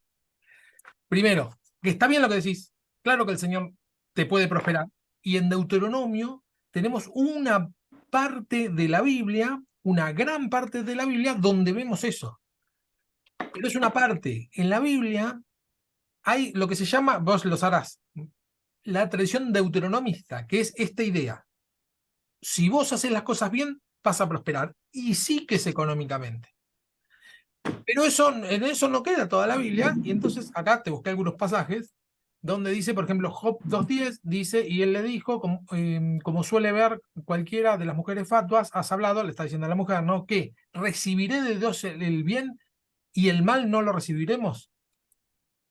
Primero, que está bien lo que decís. Claro que el Señor te puede prosperar. Y en Deuteronomio tenemos una parte de la Biblia, una gran parte de la Biblia, donde vemos eso. Pero es una parte. En la Biblia hay lo que se llama, vos lo sabrás, la tradición deuteronomista, que es esta idea. Si vos haces las cosas bien, vas a prosperar. Y sí que es económicamente. Pero en eso no queda toda la Biblia. Y entonces acá te busqué algunos pasajes donde dice, por ejemplo, Job 2:10 dice, y él le dijo, como suele ver cualquiera de las mujeres fatuas, has hablado, le está diciendo a la mujer, ¿no? Que recibiré de Dios el bien y el mal no lo recibiremos,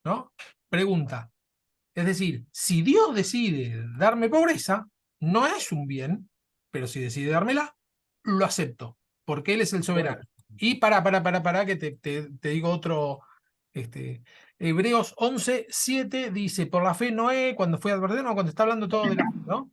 ¿no? Pregunta. Es decir, si Dios decide darme pobreza, no es un bien, pero si decide dármela, lo acepto, porque Él es el soberano. Y para, que te digo otro, Hebreos 11:7 dice, por la fe Noé, cuando fue advertido, no, cuando está hablando todo de la fe, ¿no?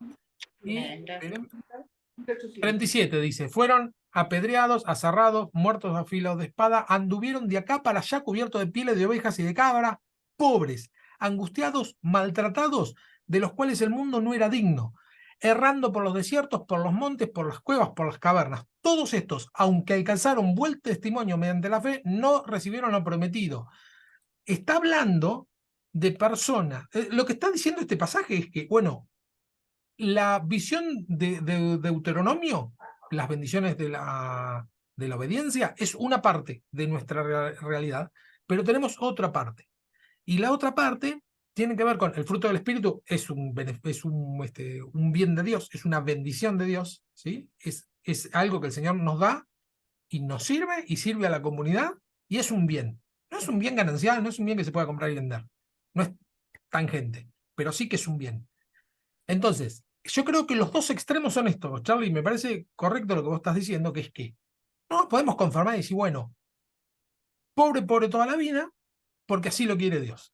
Y 37 dice, fueron apedreados, azarrados, muertos a filo de espada, anduvieron de acá para allá cubiertos de pieles de ovejas y de cabra, pobres, angustiados, maltratados, de los cuales el mundo no era digno, errando por los desiertos, por los montes, por las cuevas, por las cavernas. Todos estos, aunque alcanzaron buen testimonio mediante la fe, no recibieron lo prometido. Está hablando de personas. Lo que está diciendo este pasaje es que, bueno, la visión de Deuteronomio, las bendiciones de la obediencia, es una parte de nuestra realidad, pero tenemos otra parte. Y la otra parte tiene que ver con el fruto del Espíritu, es un bien de Dios, es una bendición de Dios, ¿sí? Es es algo que el Señor nos da y nos sirve y sirve a la comunidad y es un bien. No es un bien ganancial, no es un bien que se pueda comprar y vender. No es tangente, pero sí que es un bien. Entonces, yo creo que los dos extremos son estos, Charlie, me parece correcto lo que vos estás diciendo, que es que no nos podemos conformar y decir, bueno, pobre, pobre toda la vida, porque así lo quiere Dios.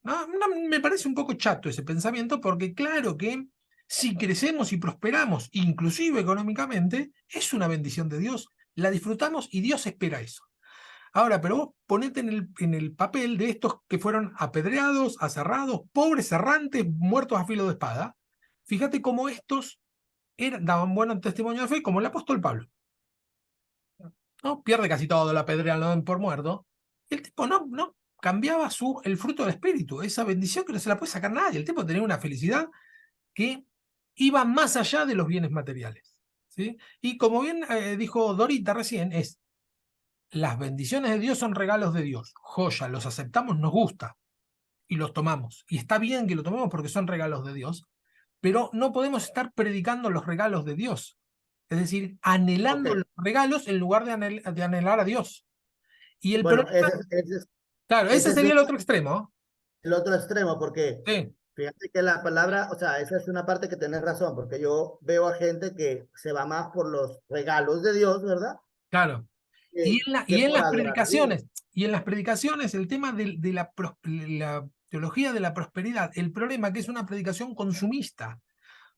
Me parece un poco chato ese pensamiento, porque claro que si crecemos y prosperamos, inclusive económicamente, es una bendición de Dios, la disfrutamos y Dios espera eso. Ahora, pero vos ponete en el papel de estos que fueron apedreados, aserrados, pobres, errantes, muertos a filo de espada. Fíjate cómo estos daban buen testimonio de fe, como el apóstol Pablo. ¿No? Pierde casi todo, la apedrean, lo dan por muerto. El tipo no cambiaba el fruto del espíritu, esa bendición que no se la puede sacar nadie. El tipo tenía una felicidad que iba más allá de los bienes materiales. ¿Sí? Y como bien dijo Dorita recién, las bendiciones de Dios son regalos de Dios. Joya, los aceptamos, nos gusta y los tomamos. Y está bien que lo tomemos porque son regalos de Dios, pero no podemos estar predicando los regalos de Dios. Es decir, anhelando los regalos en lugar de anhelar a Dios. Y el
Bueno,
problema, claro, ese
ese es
sería el otro extremo.
el otro extremo, porque
Sí,
fíjate que la palabra, o sea, esa es una parte que tenés razón, porque yo veo a gente que se va más por los regalos de Dios, ¿verdad?
claro. Y
Que
en
por
las
adorar a Dios.
predicaciones, el tema de la teología de la prosperidad, el problema que es una predicación consumista,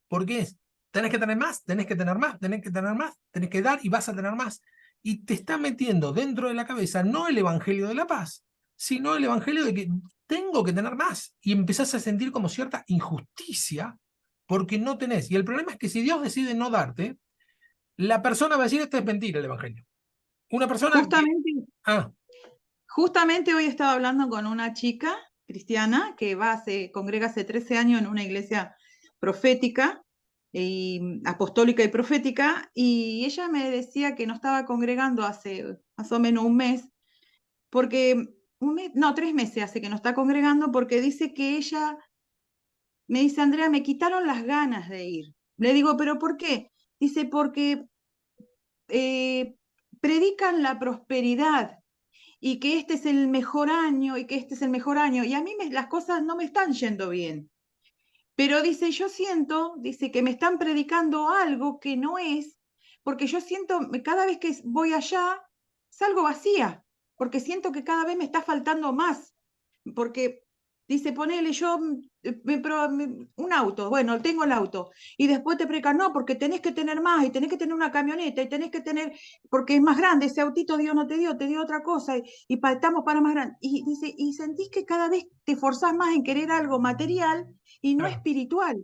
porque tenés que tener más, tenés que tener más, tenés que tener más, tenés que dar y vas a tener más. Y te está metiendo dentro de la cabeza no el evangelio de la paz, sino el evangelio de que tengo que tener más. Y empezás a sentir como cierta injusticia porque no tenés. Y el problema es que si Dios decide no darte, la persona va a decir, esto es mentira el evangelio. Una persona que... Ah,
Justamente hoy estaba hablando con una chica cristiana que congrega hace 13 años en una iglesia profética, apostólica y profética, y ella me decía que no estaba congregando hace más o menos un mes, porque, 3 meses hace que no está congregando, porque dice que ella, me dice, Andrea, me quitaron las ganas de ir. Le digo, ¿pero por qué? Dice, porque predican la prosperidad y que este es el mejor año y que este es el mejor año. Y a mí las cosas no me están yendo bien. Pero dice, yo siento, dice, que me están predicando algo que no es, porque yo siento, cada vez que voy allá, salgo vacía, porque siento que cada vez me está faltando más. Porque dice, ponele yo un auto, bueno, tengo el auto, y después te predican, no, porque tenés que tener más, y tenés que tener una camioneta, y tenés que tener, porque es más grande, ese autito Dios no te dio otra cosa, estamos para más grande. Y dice, y sentís que cada vez te forzás más en querer algo material y no
claro.
espiritual.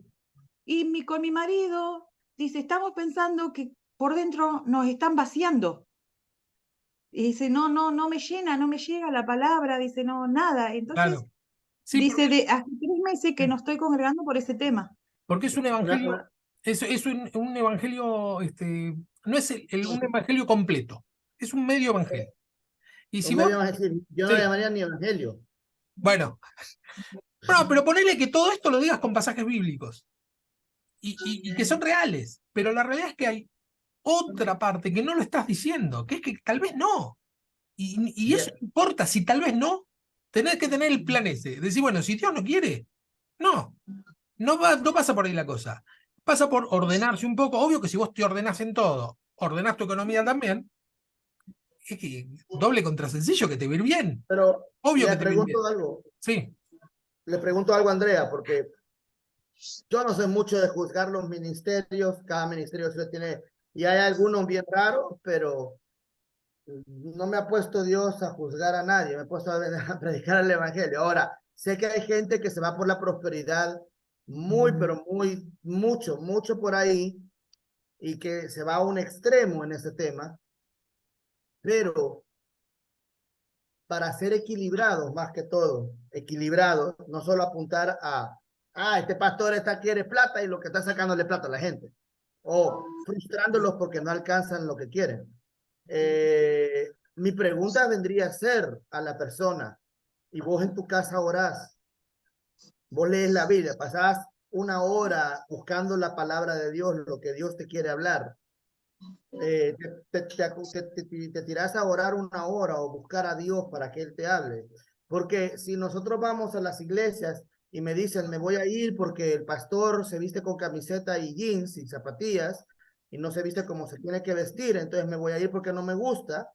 Y con mi marido, dice, estamos pensando que por dentro nos están vaciando. Y dice, no me llena, no me llega la palabra, dice, no, nada. Entonces,
Claro. Sí,
dice, hace 3 meses que no estoy congregando por ese tema.
porque es un evangelio, es un evangelio, no es un evangelio completo, es un medio evangelio. Y si
Un
vos,
medio evangelio, yo no lo
sí,
llamaría ni evangelio.
bueno, no, pero ponele que todo esto lo digas con pasajes bíblicos y que son reales, pero la realidad es que hay otra parte que no lo estás diciendo, que es que tal vez no. Y eso
Bien,
no importa, si tal vez no, tenés que tener el plan ese. Decir, bueno, si Dios no quiere, no pasa por ahí la cosa. Pasa por ordenarse un poco. Obvio que si vos te ordenás en todo, ordenás tu economía también, es que doble contra sencillo que te va a ir bien.
pero
Obvio que te va a ir bien. Sí,
le pregunto algo a Andrea, porque yo no sé mucho de juzgar los ministerios, cada ministerio se tiene, y hay algunos bien raros, pero no me ha puesto Dios a juzgar a nadie, me ha puesto a predicar el evangelio. Ahora, sé que hay gente que se va por la prosperidad muy, pero muy, mucho por ahí, y que se va a un extremo en ese tema, pero para ser equilibrados más que todo, equilibrados, no solo apuntar este pastor quiere plata y lo que está sacándole plata a la gente, o frustrándolos porque no alcanzan lo que quieren. Mi pregunta vendría a ser a la persona, y vos en tu casa orás, vos lees la Biblia, pasás 1 hora buscando la palabra de Dios, lo que Dios te quiere hablar, te tiras a orar una hora o buscar a Dios para que Él te hable. Porque si nosotros vamos a las iglesias y me dicen, me voy a ir porque el pastor se viste con camiseta y jeans y zapatillas y no se viste como se tiene que vestir, entonces me voy a ir porque no me gusta,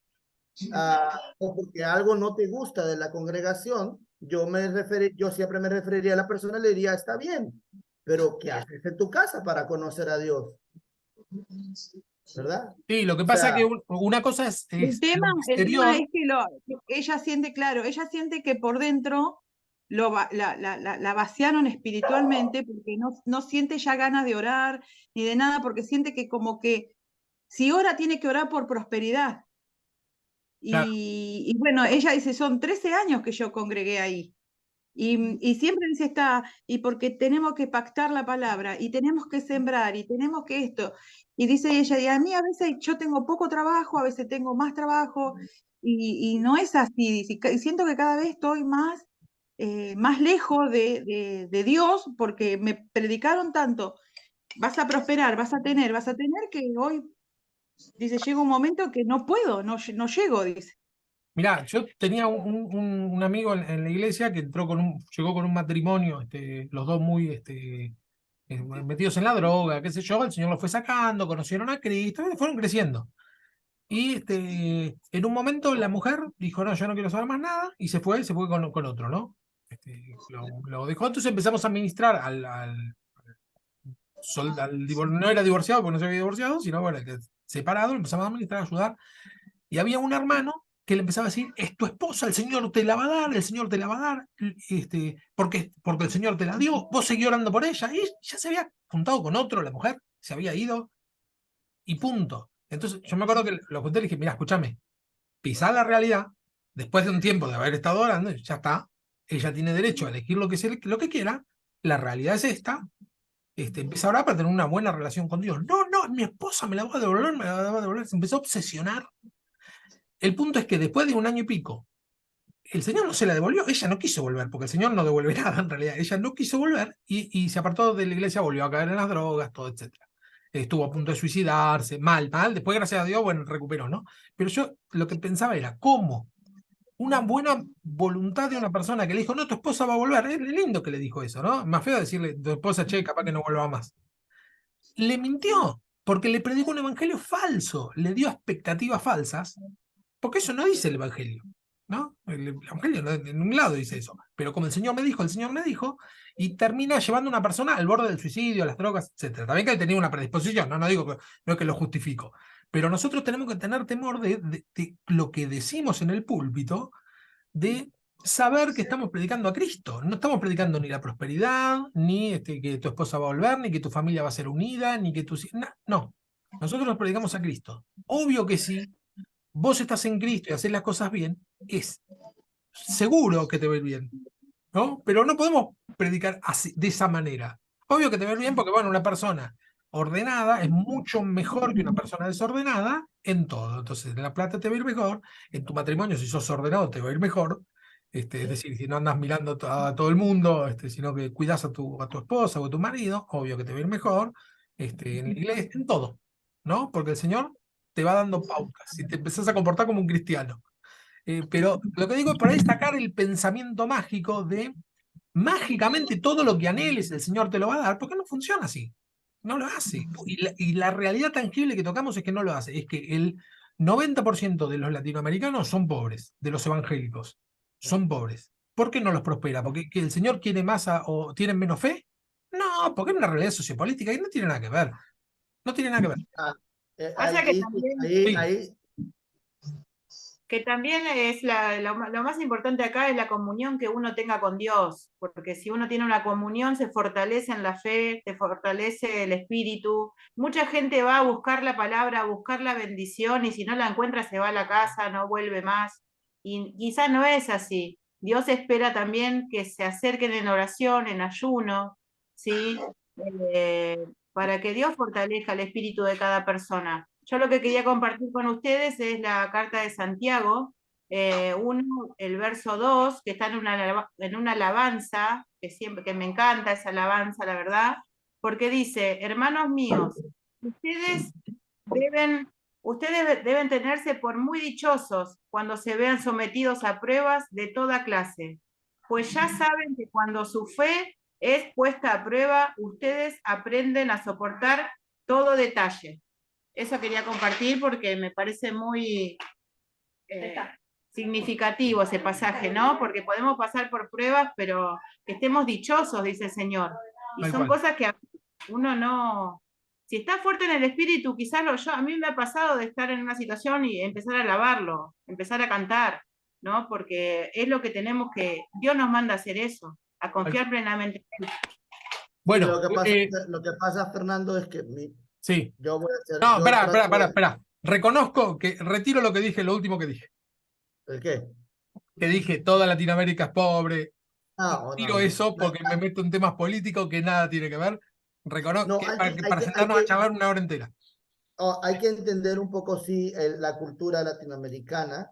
o porque algo no te gusta de la congregación, yo siempre me referiría a la persona y le diría, está bien, pero ¿qué haces en tu casa para conocer a Dios? ¿Verdad?
Sí, lo que
O
pasa es
sea,
que una cosa es
El
lo
tema
exterior.
es que ella siente, claro, ella siente que por dentro la vaciaron espiritualmente porque no siente ya ganas de orar ni de nada, porque siente que como que si ora tiene que orar por prosperidad.
Claro,
Y bueno, ella dice, son 13 años que yo congregué ahí. Y siempre dice, y porque tenemos que pactar la palabra, y tenemos que sembrar, y tenemos que esto. Y dice ella, y a mí a veces yo tengo poco trabajo, a veces tengo más trabajo, y no es así. Dice, y siento que cada vez estoy más lejos de Dios, porque me predicaron tanto, vas a prosperar, vas a tener, que hoy, dice, llega un momento que no puedo, no llego, dice.
mirá, yo tenía un amigo en la iglesia que llegó con un matrimonio, los dos muy metidos en la droga, qué sé yo, el Señor los fue sacando, conocieron a Cristo, y fueron creciendo. Y en un momento la mujer dijo, no, yo no quiero saber más nada, y se fue con otro, ¿no? Lo dejó, entonces empezamos a ministrar no era divorciado porque no se había divorciado, sino bueno, separado, lo empezamos a administrar, a ayudar. Y había un hermano que le empezaba a decir, es tu esposa, el Señor te la va a dar, el Señor te la va a dar, porque el Señor te la dio, vos seguís orando por ella. Y ya se había juntado con otro, la mujer, se había ido, y punto. Entonces yo me acuerdo que lo conté y le dije, mira, escúchame, pisá la realidad, después de un tiempo de haber estado orando, ya está, ella tiene derecho a elegir lo que quiera, la realidad es esta, empieza a orar para tener una buena relación con Dios. No, no, mi esposa me la va a devolver, me la va a devolver. Se empezó a obsesionar. El punto es que después de un año y pico, el Señor no se la devolvió. Ella no quiso volver, porque el Señor no devuelve nada en realidad. Ella no quiso volver y se apartó de la iglesia, volvió a caer en las drogas, todo, etc. Estuvo a punto de suicidarse, mal. Después, gracias a Dios, bueno, recuperó, ¿no? Pero yo lo que pensaba era, ¿cómo? Una buena voluntad de una persona que le dijo, no, tu esposa va a volver. Es lindo que le dijo eso, ¿no? Más feo decirle, tu esposa, che, capaz que no vuelva más. Le mintió, porque le predicó un evangelio falso, le dio expectativas falsas, porque eso no dice el evangelio, ¿no? El evangelio en un lado dice eso, pero como el Señor me dijo, y termina llevando a una persona al borde del suicidio, a las drogas, etc. También que él tenía una predisposición, no digo que, no es que lo justifico, pero nosotros tenemos que tener temor de lo que decimos en el púlpito, de saber que estamos predicando a Cristo. No estamos predicando ni la prosperidad, ni que tu esposa va a volver, ni que tu familia va a ser unida, ni que no. Nosotros nos predicamos a Cristo. Obvio que si vos estás en Cristo y haces las cosas bien, es seguro que te va a ir bien, ¿no? Pero no podemos predicar así, de esa manera. Obvio que te va a ir bien porque, bueno, una persona ordenada es mucho mejor que una persona desordenada en todo. Entonces, en la plata te va a ir mejor, en tu matrimonio, si sos ordenado, te va a ir mejor. Es decir, si no andas mirando a todo el mundo, sino que cuidas a tu esposa o a tu marido, obvio que te va a ir mejor. En la iglesia, en todo, ¿no? Porque el Señor te va dando pautas si te empezás a comportar como un cristiano. Pero lo que digo es por ahí sacar el pensamiento mágico de mágicamente todo lo que anheles el Señor te lo va a dar, porque no funciona así. No lo hace. Y la realidad tangible que tocamos es que no lo hace. Es que el 90% de los latinoamericanos son pobres, de los evangélicos. Son pobres. ¿Por qué no los prospera? ¿Porque que el Señor quiere más o tienen menos fe? No, porque es una realidad sociopolítica y no tiene nada que ver. No tiene nada que ver.
Pasa que también,
Sí,
que también es lo más importante acá es la comunión que uno tenga con Dios, porque si uno tiene una comunión se fortalece en la fe, se fortalece el espíritu. Mucha gente va a buscar la palabra, a buscar la bendición y si no la encuentra se va a la casa, no vuelve más. Y quizás no es así. Dios espera también que se acerquen en oración, en ayuno, ¿sí? Para que Dios fortalezca el espíritu de cada persona. Yo lo que quería compartir con ustedes es la carta de Santiago, 1, el verso 2, que está en una alabanza, que me encanta esa alabanza, la verdad, porque dice, hermanos míos, ustedes Ustedes deben tenerse por muy dichosos cuando se vean sometidos a pruebas de toda clase, pues ya saben que cuando su fe es puesta a prueba, ustedes aprenden a soportar todo detalle. Eso quería compartir porque me parece muy significativo ese pasaje, ¿no? Porque podemos pasar por pruebas, pero que estemos dichosos, dice el Señor. Y son cosas que uno no... Si está fuerte en el espíritu, quizás a mí me ha pasado de estar en una situación y empezar a alabarlo, empezar a cantar, ¿no? Porque es lo que tenemos que... Dios nos manda a hacer eso, a confiar plenamente en Él.
Bueno,
lo que pasa, Fernando, es que
sí.
yo voy a hacer...
No, espera. Reconozco que retiro lo que dije, lo último que dije.
¿El qué?
Que dije, toda Latinoamérica es pobre. Retiro eso porque me meto en temas políticos que nada tiene que ver. Reconozco para sentarnos a charlar una hora entera.
Hay que entender un poco, sí, la cultura latinoamericana,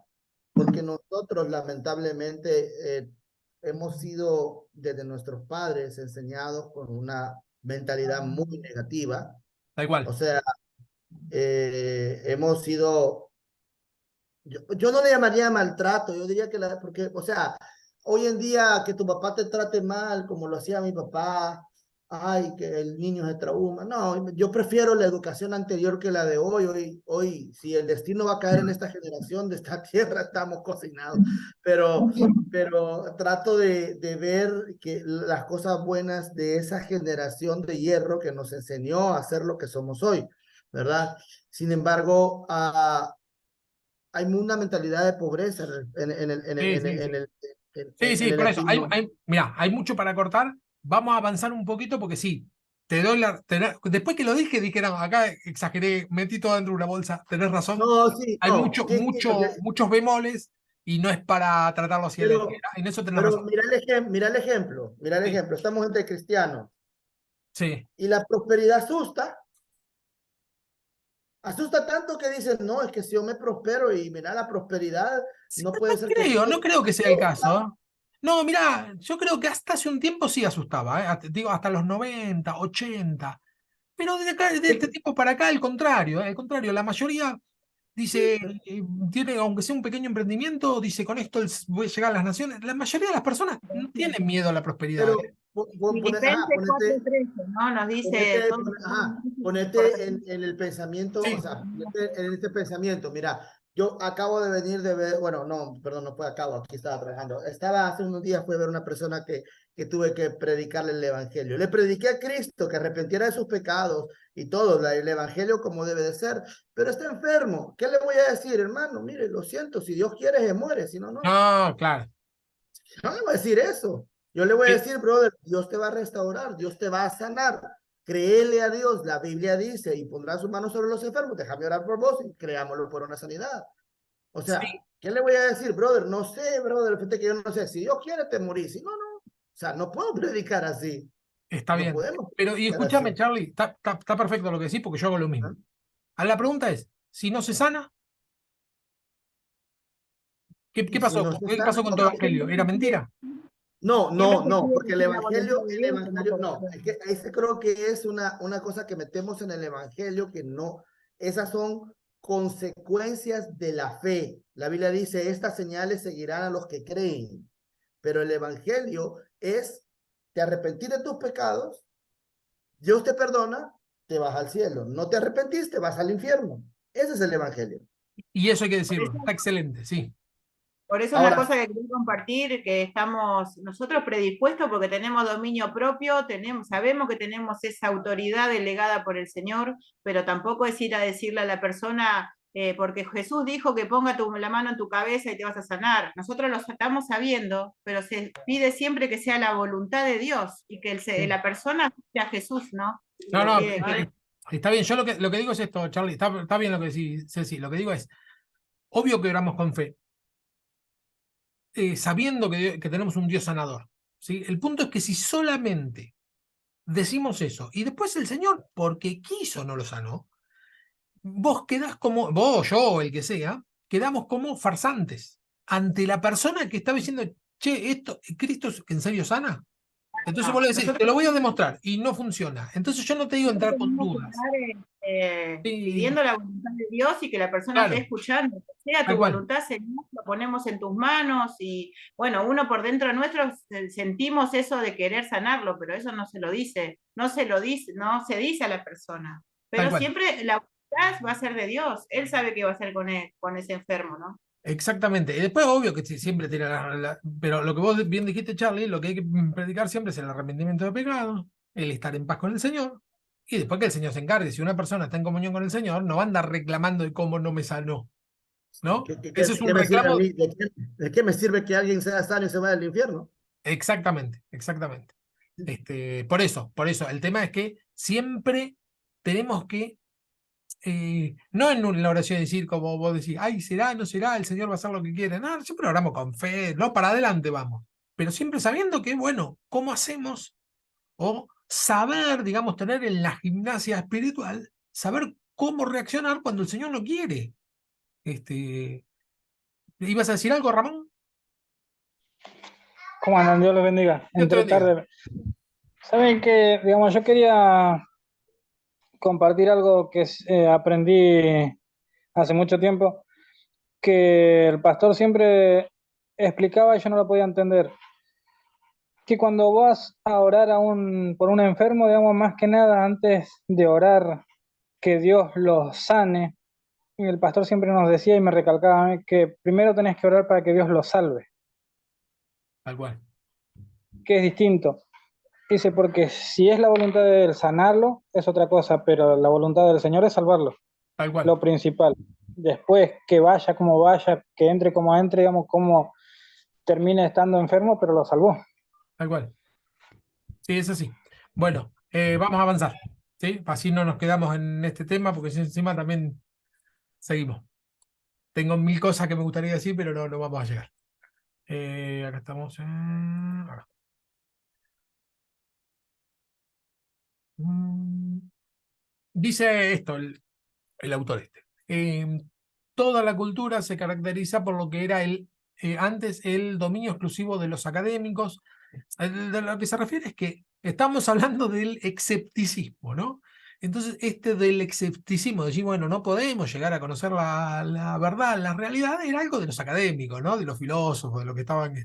porque nosotros lamentablemente hemos sido desde nuestros padres enseñados con una mentalidad muy negativa.
Da igual.
O sea, hemos sido, yo no le llamaría maltrato, yo diría que porque, o sea, hoy en día que tu papá te trate mal como lo hacía mi papá, ay, que el niño se trauma. No, yo prefiero la educación anterior que la de hoy. Hoy, si el destino va a caer en esta generación de esta tierra, estamos cocinados. Pero trato de ver que las cosas buenas de esa generación de hierro que nos enseñó a ser lo que somos hoy, ¿verdad? Sin embargo, hay una mentalidad de pobreza en el...
Sí, por eso. Mira, hay mucho para cortar. Vamos a avanzar un poquito porque sí, después que lo dije, no, acá exageré, metí todo dentro de una bolsa, tenés razón.
No, sí,
hay muchos bemoles y no es para tratarlo así a la ligera. En eso tenés razón.
Mira el ejemplo, estamos entre cristianos.
Sí.
Y la prosperidad asusta. Asusta tanto que dicen, no, es que si yo me prospero y mira la prosperidad, no puede ser
no creo que sea el caso, ¿eh? No, mirá, yo creo que hasta hace un tiempo sí asustaba, digo, hasta los 90, 80. Pero de este tiempo para acá, al contrario, la mayoría dice, tiene, aunque sea un pequeño emprendimiento, dice, con esto voy a llegar a las naciones. La mayoría de las personas no tienen miedo a la prosperidad.
Filipenses 4:13, ¿no? Nos dice...
Ponete en el pensamiento,
Sí.
o sea, en este pensamiento, mira, yo acabo de venir de ver, bueno, no, perdón, no fue aquí estaba trabajando. Hace unos días fui a ver una persona que tuve que predicarle el evangelio. Le prediqué a Cristo que arrepentiera de sus pecados y todo, el evangelio como debe de ser, pero está enfermo. ¿Qué le voy a decir, hermano? Mire, lo siento, si Dios quiere se muere, si no, no.
No, claro.
No le voy a decir eso. Yo le voy a decir, brother, Dios te va a restaurar, Dios te va a sanar. Créele a Dios, la Biblia dice, y pondrá su mano sobre los enfermos, déjame orar por vos y creámoslo por una sanidad. O sea, sí. ¿Qué le voy a decir, brother? No sé, brother, fíjate que yo no sé, si Dios quiere te morís, si no, no. O sea, no puedo predicar así.
Está bien. Pero, y escúchame, Charlie, está perfecto lo que decís porque yo hago lo mismo. La pregunta es, si no se sana, ¿qué pasó? ¿Qué pasó con tu evangelio? ¿Era mentira?
No, porque el evangelio no, es que ese creo que es una cosa que metemos en el evangelio que no, esas son consecuencias de la fe. La Biblia dice, estas señales seguirán a los que creen, pero el evangelio es, te arrepentís de tus pecados, Dios te perdona, te vas al cielo, no te arrepentiste, vas al infierno. Ese es el evangelio.
Y eso hay que decirlo, está excelente, sí.
Por eso una cosa que quería compartir, que estamos nosotros predispuestos porque tenemos dominio propio, sabemos que tenemos esa autoridad delegada por el Señor, pero tampoco es ir a decirle a la persona, porque Jesús dijo que ponga la mano en tu cabeza y te vas a sanar. Nosotros lo estamos sabiendo, pero se pide siempre que sea la voluntad de Dios y que la persona sea Jesús, ¿no?
No, está bien. Yo lo que digo es esto, Charlie, está bien lo que decís, Ceci, lo que digo es, obvio que oramos con fe. Sabiendo que tenemos un Dios sanador, ¿sí? El punto es que si solamente decimos eso y después el Señor, porque quiso, no lo sanó, vos quedás como, vos, yo, el que sea, quedamos como farsantes ante la persona que estaba diciendo, che, ¿Cristo en serio sana? Entonces vos le decís, te
Nosotros
lo voy a demostrar, y no funciona. Entonces yo no te digo entrar con
tenemos que
dudas.
estar
Sí,
pidiendo la voluntad de Dios y que la persona
claro,
esté escuchando. Que sea tu
tal cual,
voluntad, Señor, lo ponemos en tus manos y bueno, uno por dentro nuestro sentimos eso de querer sanarlo, pero eso no se lo dice, no se lo dice, no se dice a la persona.
tal
Pero
cual.
siempre la voluntad va a ser de Dios, Él sabe qué va a hacer con él, con ese enfermo, ¿no?
Exactamente. Y después, obvio que sí, siempre tiene pero lo que vos bien dijiste, Charlie, lo que hay que predicar siempre es el arrepentimiento de pecados, el estar en paz con el Señor, y después que el Señor se encargue. Si una persona está en comunión con el Señor, no va a andar reclamando de cómo no me sanó, ¿no? Ese es
De
un
qué me sirve a
reclamo.
mí? De qué me sirve que alguien sea sano y se vaya al infierno?
Exactamente, exactamente. Por eso, el tema es que siempre tenemos que, no en la oración decir como vos decís, ay, será, no será, el Señor va a hacer lo que quiere. No, siempre oramos con fe, no, para adelante vamos. Pero siempre sabiendo que, bueno, ¿cómo hacemos? O saber, digamos, tener en la gimnasia espiritual, saber cómo reaccionar cuando el Señor no quiere. ¿Ibas a decir algo, Ramón?
¿Cómo andan? Dios los bendiga.
Dios te
Entre
bendiga.
tarde. Saben que, digamos, yo quería compartir algo que aprendí hace mucho tiempo, que el pastor siempre explicaba y yo no lo podía entender. Que cuando vas a orar por un enfermo, digamos, más que nada, antes de orar que Dios lo sane, el pastor siempre nos decía y me recalcaba a mí que primero tenés que orar para que Dios lo salve,
Tal cual,
que es distinto. Dice, porque si es la voluntad de él sanarlo, es otra cosa, pero la voluntad del Señor es salvarlo,
tal cual,
lo principal. Después, que vaya como vaya, que entre como entre, digamos, como termine estando enfermo, pero lo salvó.
tal cual. Sí, es así. Bueno, vamos a avanzar, ¿sí? Así no nos quedamos en este tema, porque si encima también seguimos. Tengo mil cosas que me gustaría decir, pero no vamos a llegar. Acá estamos. Acá. Mm, Dice esto el autor este. Toda la cultura se caracteriza por lo que era antes el dominio exclusivo de los académicos. De lo que se refiere es que estamos hablando del escepticismo, ¿no? Entonces, del escepticismo, decir, bueno, no podemos llegar a conocer la verdad, la realidad, era algo de los académicos, ¿no? De los filósofos, de los que estaban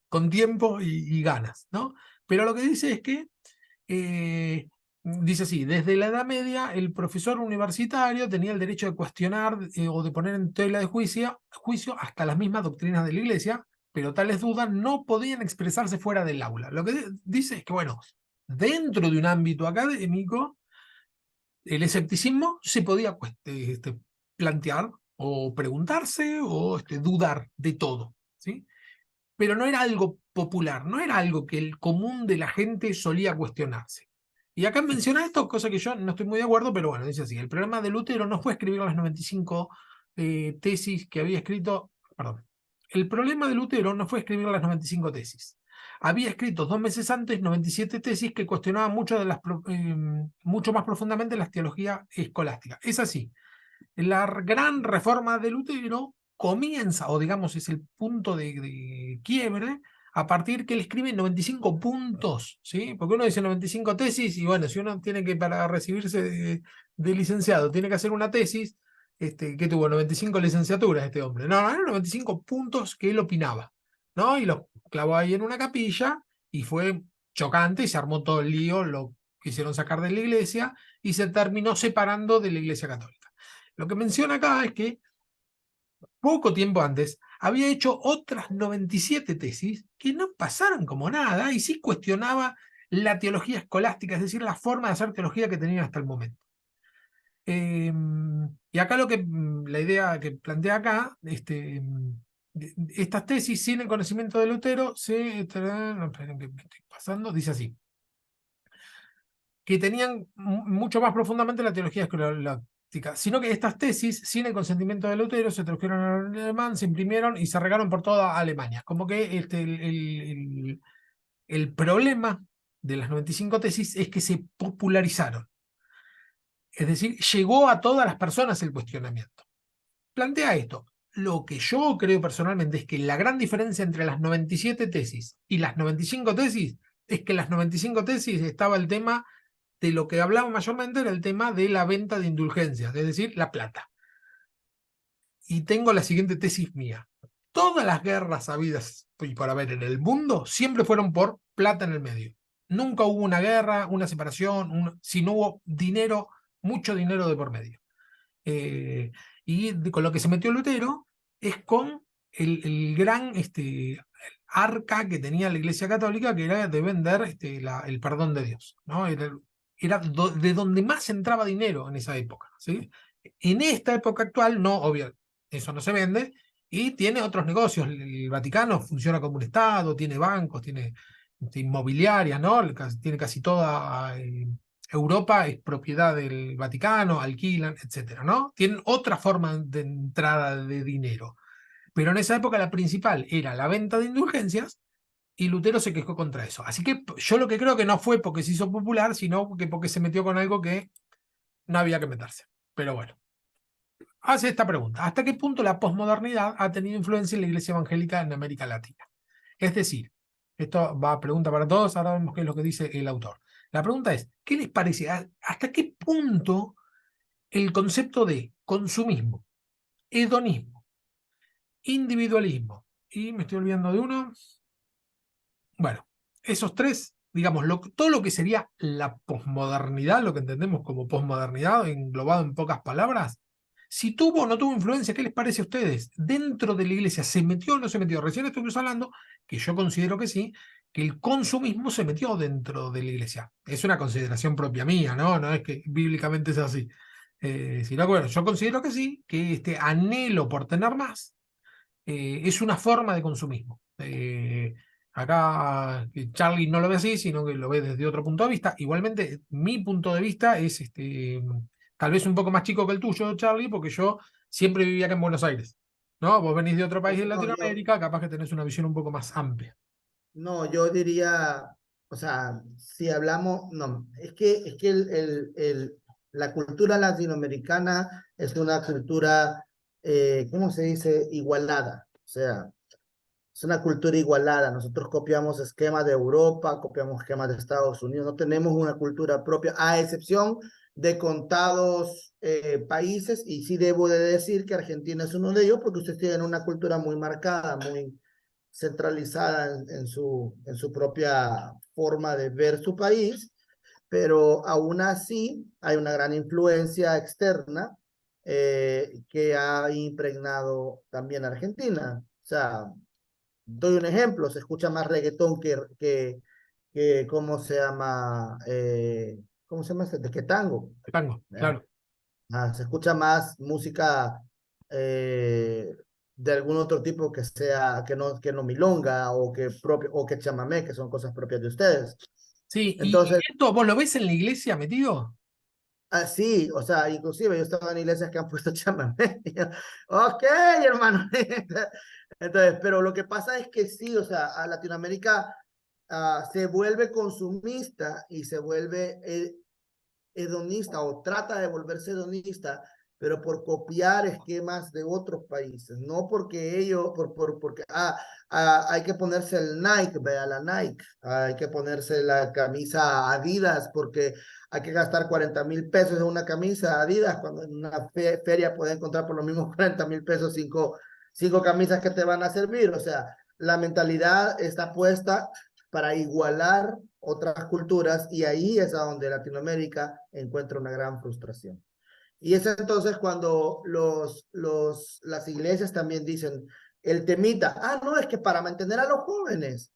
con tiempo y ganas, ¿no? Pero lo que dice es que dice así, desde la Edad Media el profesor universitario tenía el derecho de cuestionar o de poner en tela de juicio hasta las mismas doctrinas de la Iglesia, pero tales dudas no podían expresarse fuera del aula. Lo que dice es que, bueno, dentro de un ámbito académico, el escepticismo se podía plantear o preguntarse o dudar de todo, ¿sí? Pero no era algo popular, no era algo que el común de la gente solía cuestionarse. Y acá menciona esto, cosa que yo no estoy muy de acuerdo, pero bueno, dice así, el problema de Lutero no fue escribir las 95 tesis que había escrito, perdón, el problema de Lutero no fue escribir las 95 tesis. Había escrito 2 meses antes 97 tesis que cuestionaban mucho más profundamente la teología escolástica. Es así, la gran reforma de Lutero comienza, o digamos es el punto de quiebre, a partir que él escribe 95 puntos, ¿sí? Porque uno dice 95 tesis, y bueno, si uno tiene que, para recibirse de licenciado, tiene que hacer una tesis, que tuvo 95 licenciaturas este hombre. No, eran 95 puntos que él opinaba, ¿no? Y los clavó ahí en una capilla, y fue chocante, y se armó todo el lío, lo quisieron sacar de la iglesia, y se terminó separando de la iglesia católica. Lo que menciona acá es que poco tiempo antes había hecho otras 97 tesis que no pasaron como nada y sí cuestionaba la teología escolástica, es decir, la forma de hacer teología que tenían hasta el momento. Y acá la idea que plantea acá, estas tesis sin el conocimiento de Lutero no, esperen que me estoy pasando, dice así, que tenían mucho más profundamente la teología escolástica, sino que estas tesis, sin el consentimiento de Lutero, se tradujeron al alemán, se imprimieron y se regaron por toda Alemania. Como que el problema de las 95 tesis es que se popularizaron. Es decir, llegó a todas las personas el cuestionamiento. Plantea esto. Lo que yo creo personalmente es que la gran diferencia entre las 97 tesis y las 95 tesis es que en las 95 tesis estaba el tema de lo que hablaba mayormente, era el tema de la venta de indulgencias, es decir, la plata. Y tengo la siguiente tesis mía. Todas las guerras habidas y por haber en el mundo siempre fueron por plata en el medio. Nunca hubo una guerra, una separación, si no hubo dinero, mucho dinero de por medio. Con lo que se metió Lutero es con el gran arca que tenía la Iglesia Católica, que era de vender el perdón de Dios, ¿no? Era de donde más entraba dinero en esa época, ¿sí? En esta época actual, no, obvio, eso no se vende, y tiene otros negocios. El Vaticano funciona como un Estado, tiene bancos, tiene inmobiliarias, ¿no? Tiene casi toda Europa, es propiedad del Vaticano, alquilan, etcétera, ¿no? Tienen otra forma de entrada de dinero. Pero en esa época la principal era la venta de indulgencias y Lutero se quejó contra eso. Así que yo lo que creo que no fue porque se hizo popular, sino porque se metió con algo que no había que meterse. Pero bueno, hace esta pregunta. ¿Hasta qué punto la posmodernidad ha tenido influencia en la Iglesia Evangélica en América Latina? Es decir, esto va a pregunta para todos, ahora vemos qué es lo que dice el autor. La pregunta es, ¿qué les parece? ¿Hasta qué punto el concepto de consumismo, hedonismo, individualismo, y me estoy olvidando de uno, bueno, esos tres, digamos, todo lo que sería la posmodernidad, lo que entendemos como posmodernidad, englobado en pocas palabras, si tuvo o no tuvo influencia, ¿qué les parece a ustedes? ¿Dentro de la iglesia se metió o no se metió? Recién estuvimos hablando, que yo considero que sí, que el consumismo se metió dentro de la iglesia. Es una consideración propia mía, ¿no? No es que bíblicamente es así. Sino que, bueno, yo considero que sí, que este anhelo por tener más es una forma de consumismo. Acá Charlie no lo ve así, sino que lo ve desde otro punto de vista. Igualmente, mi punto de vista es tal vez un poco más chico que el tuyo, Charlie, porque yo siempre vivía acá en Buenos Aires. ¿No? Vos venís de otro país de
No,
Latinoamérica, capaz que tenés una visión un poco más amplia.
no, yo diría, o sea, si hablamos, no, es que la cultura latinoamericana es una cultura, ¿cómo se dice? Igualada. O sea, es una cultura igualada. Nosotros copiamos esquemas de Europa, copiamos esquemas de Estados Unidos. No tenemos una cultura propia, a excepción de contados países. Y sí debo de decir que Argentina es uno de ellos porque ustedes tienen una cultura muy marcada, muy centralizada en su propia forma de ver su país. Pero aún así hay una gran influencia externa que ha impregnado también a Argentina. O sea, doy un ejemplo, se escucha más reggaetón que ¿cómo se llama? ¿Cómo se llama? Que tango.
Tango,
¿Ya?
claro.
Se escucha más música de algún otro tipo que sea, que no milonga o que chamamé, que son cosas propias de ustedes.
Sí, y
Entonces,
esto, ¿vos lo ves en la iglesia metido?
sí, o sea, inclusive yo estaba en iglesias que han puesto chamamé. Ok, hermano. Entonces, pero lo que pasa es que sí, o sea, a Latinoamérica se vuelve consumista y se vuelve hedonista o trata de volverse hedonista, pero por copiar esquemas de otros países, no porque ellos, porque hay que ponerse el Nike, vea la Nike, hay que ponerse la camisa Adidas, porque hay que gastar 40,000 pesos en una camisa Adidas, cuando en una feria puedes encontrar por los mismos 40,000 pesos cinco camisas que te van a servir. O sea, la mentalidad está puesta para igualar otras culturas y ahí es a donde Latinoamérica encuentra una gran frustración. Y es entonces cuando las iglesias también dicen, el temita, no, es que para mantener a los jóvenes,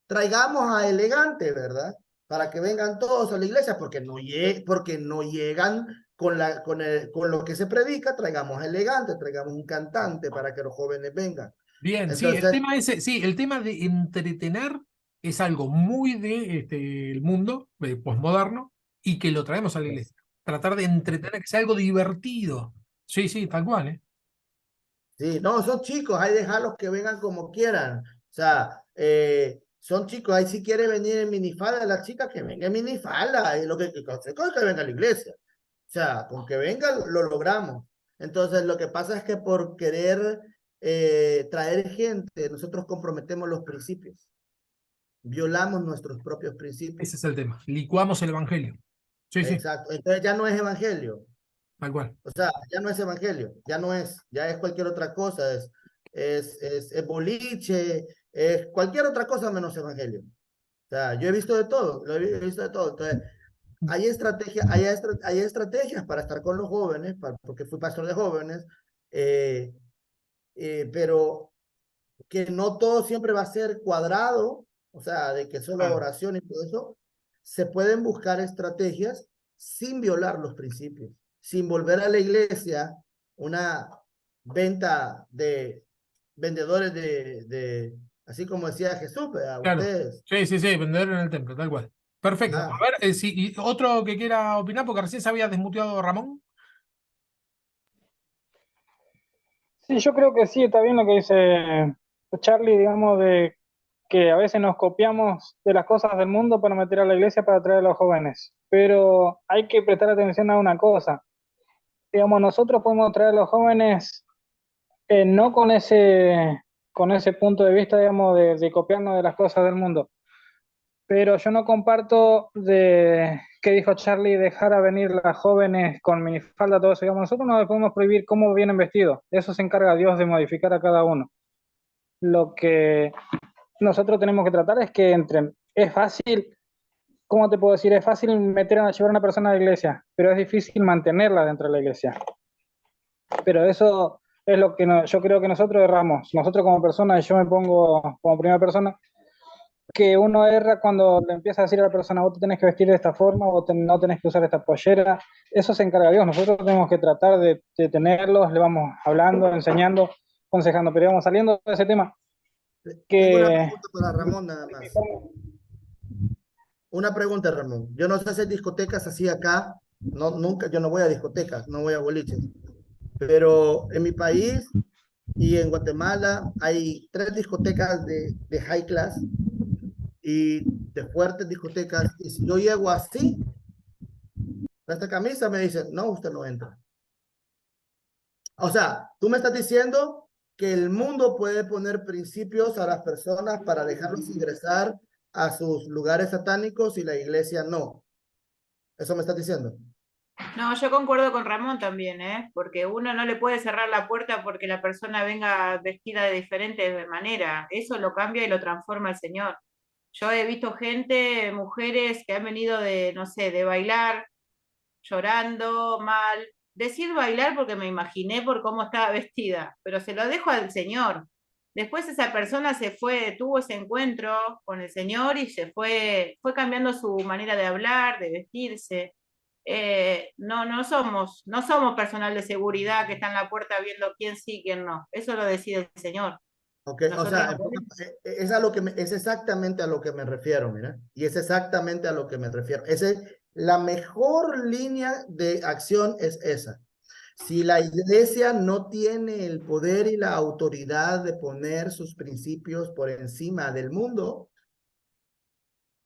traigamos a Elegante, ¿verdad? Para que vengan todos a la iglesia, porque no llegan con lo que se predica, traigamos a Elegante, traigamos un cantante para que los jóvenes vengan.
Bien, sí,
Entonces,
sí, el tema de entretener es algo muy de el mundo posmoderno y que lo traemos a la iglesia. Tratar de entretener, que sea algo divertido. Sí, sí, tal cual, ¿eh?
sí, no, son chicos, hay dejarlos que vengan como quieran. O sea, son chicos, ahí si quiere venir en minifalda la chica, que venga en minifalda. Y lo que venga a la iglesia. O sea, con que venga lo logramos. Entonces, lo que pasa es que por querer traer gente, nosotros comprometemos los principios. violamos nuestros propios principios.
Ese es el tema. Licuamos el evangelio. Sí, sí,
Exacto. Entonces ya no es evangelio.
tal cual.
O sea, ya no es evangelio, ya es cualquier otra cosa, es boliche, es cualquier otra cosa menos evangelio. O sea, yo he visto de todo, lo he visto de todo. Entonces, hay estrategias para estar con los jóvenes, porque fui pastor de jóvenes, pero que no todo siempre va a ser cuadrado, o sea, de que solo
Claro.
oración y todo eso. Se pueden buscar estrategias sin violar los principios, sin volver a la iglesia una venta de vendedores así como decía Jesús, ¿verdad?
Claro.
Ustedes.
Sí, sí, sí, vender en el templo, tal cual. Perfecto.
Ah,
A ver, y otro que quiera opinar, porque recién se había desmuteado Ramón.
Sí, yo creo que sí, está bien lo que dice Charlie, digamos, de que a veces nos copiamos de las cosas del mundo para meter a la iglesia para atraer a los jóvenes. Pero hay que prestar atención a una cosa. Digamos, nosotros podemos traer a los jóvenes no con ese punto de vista, digamos, de copiarnos de las cosas del mundo. Pero yo no comparto de que dijo Charlie, dejar a venir las jóvenes con minifalda, todo eso. Digamos, nosotros no les podemos prohibir cómo vienen vestidos. De eso se encarga Dios de modificar a cada uno. Lo que nosotros tenemos que tratar es que entren. Es fácil, ¿cómo te puedo decir? Es fácil llevar a una persona a la iglesia, pero es difícil mantenerla dentro de la iglesia. Pero eso es lo que yo creo que nosotros erramos. Nosotros como personas, y yo me pongo como primera persona, que uno erra cuando le empieza a decir a la persona, vos te tenés que vestir de esta forma, no tenés que usar esta pollera. Eso se encarga Dios. Nosotros tenemos que tratar de tenerlos, le vamos hablando, enseñando, aconsejando, pero vamos saliendo de ese tema.
tengo una
Que
pregunta para Ramón nada más. Una pregunta, Ramón. Yo no sé si hay discotecas así acá. No, nunca, yo no voy a discotecas, no voy a boliches. Pero en mi país y en Guatemala hay 3 discotecas de high class y de fuertes discotecas. Y si yo llego así, con esta camisa, me dicen, no, usted no entra. O sea, tú me estás diciendo que el mundo puede poner principios a las personas para dejarlos ingresar a sus lugares satánicos y la iglesia no. ¿Eso me estás diciendo?
No, yo concuerdo con Ramón también, ¿eh? Porque uno no le puede cerrar la puerta porque la persona venga vestida de diferente manera. Eso lo cambia y lo transforma el Señor. Yo he visto gente, mujeres que han venido de, no sé, de bailar, llorando, mal. Decir bailar porque me imaginé por cómo estaba vestida, pero se lo dejo al Señor. Después esa persona se fue, tuvo ese encuentro con el Señor y fue cambiando su manera de hablar, de vestirse. No somos personal de seguridad que está en la puerta viendo quién sí, quién no. Eso lo decide el Señor.
Ok, o
Nosotros
sea,
no podemos.
es exactamente a lo que me refiero, mira, y es exactamente a lo que me refiero. La mejor línea de acción es esa. Si la iglesia no tiene el poder y la autoridad de poner sus principios por encima del mundo,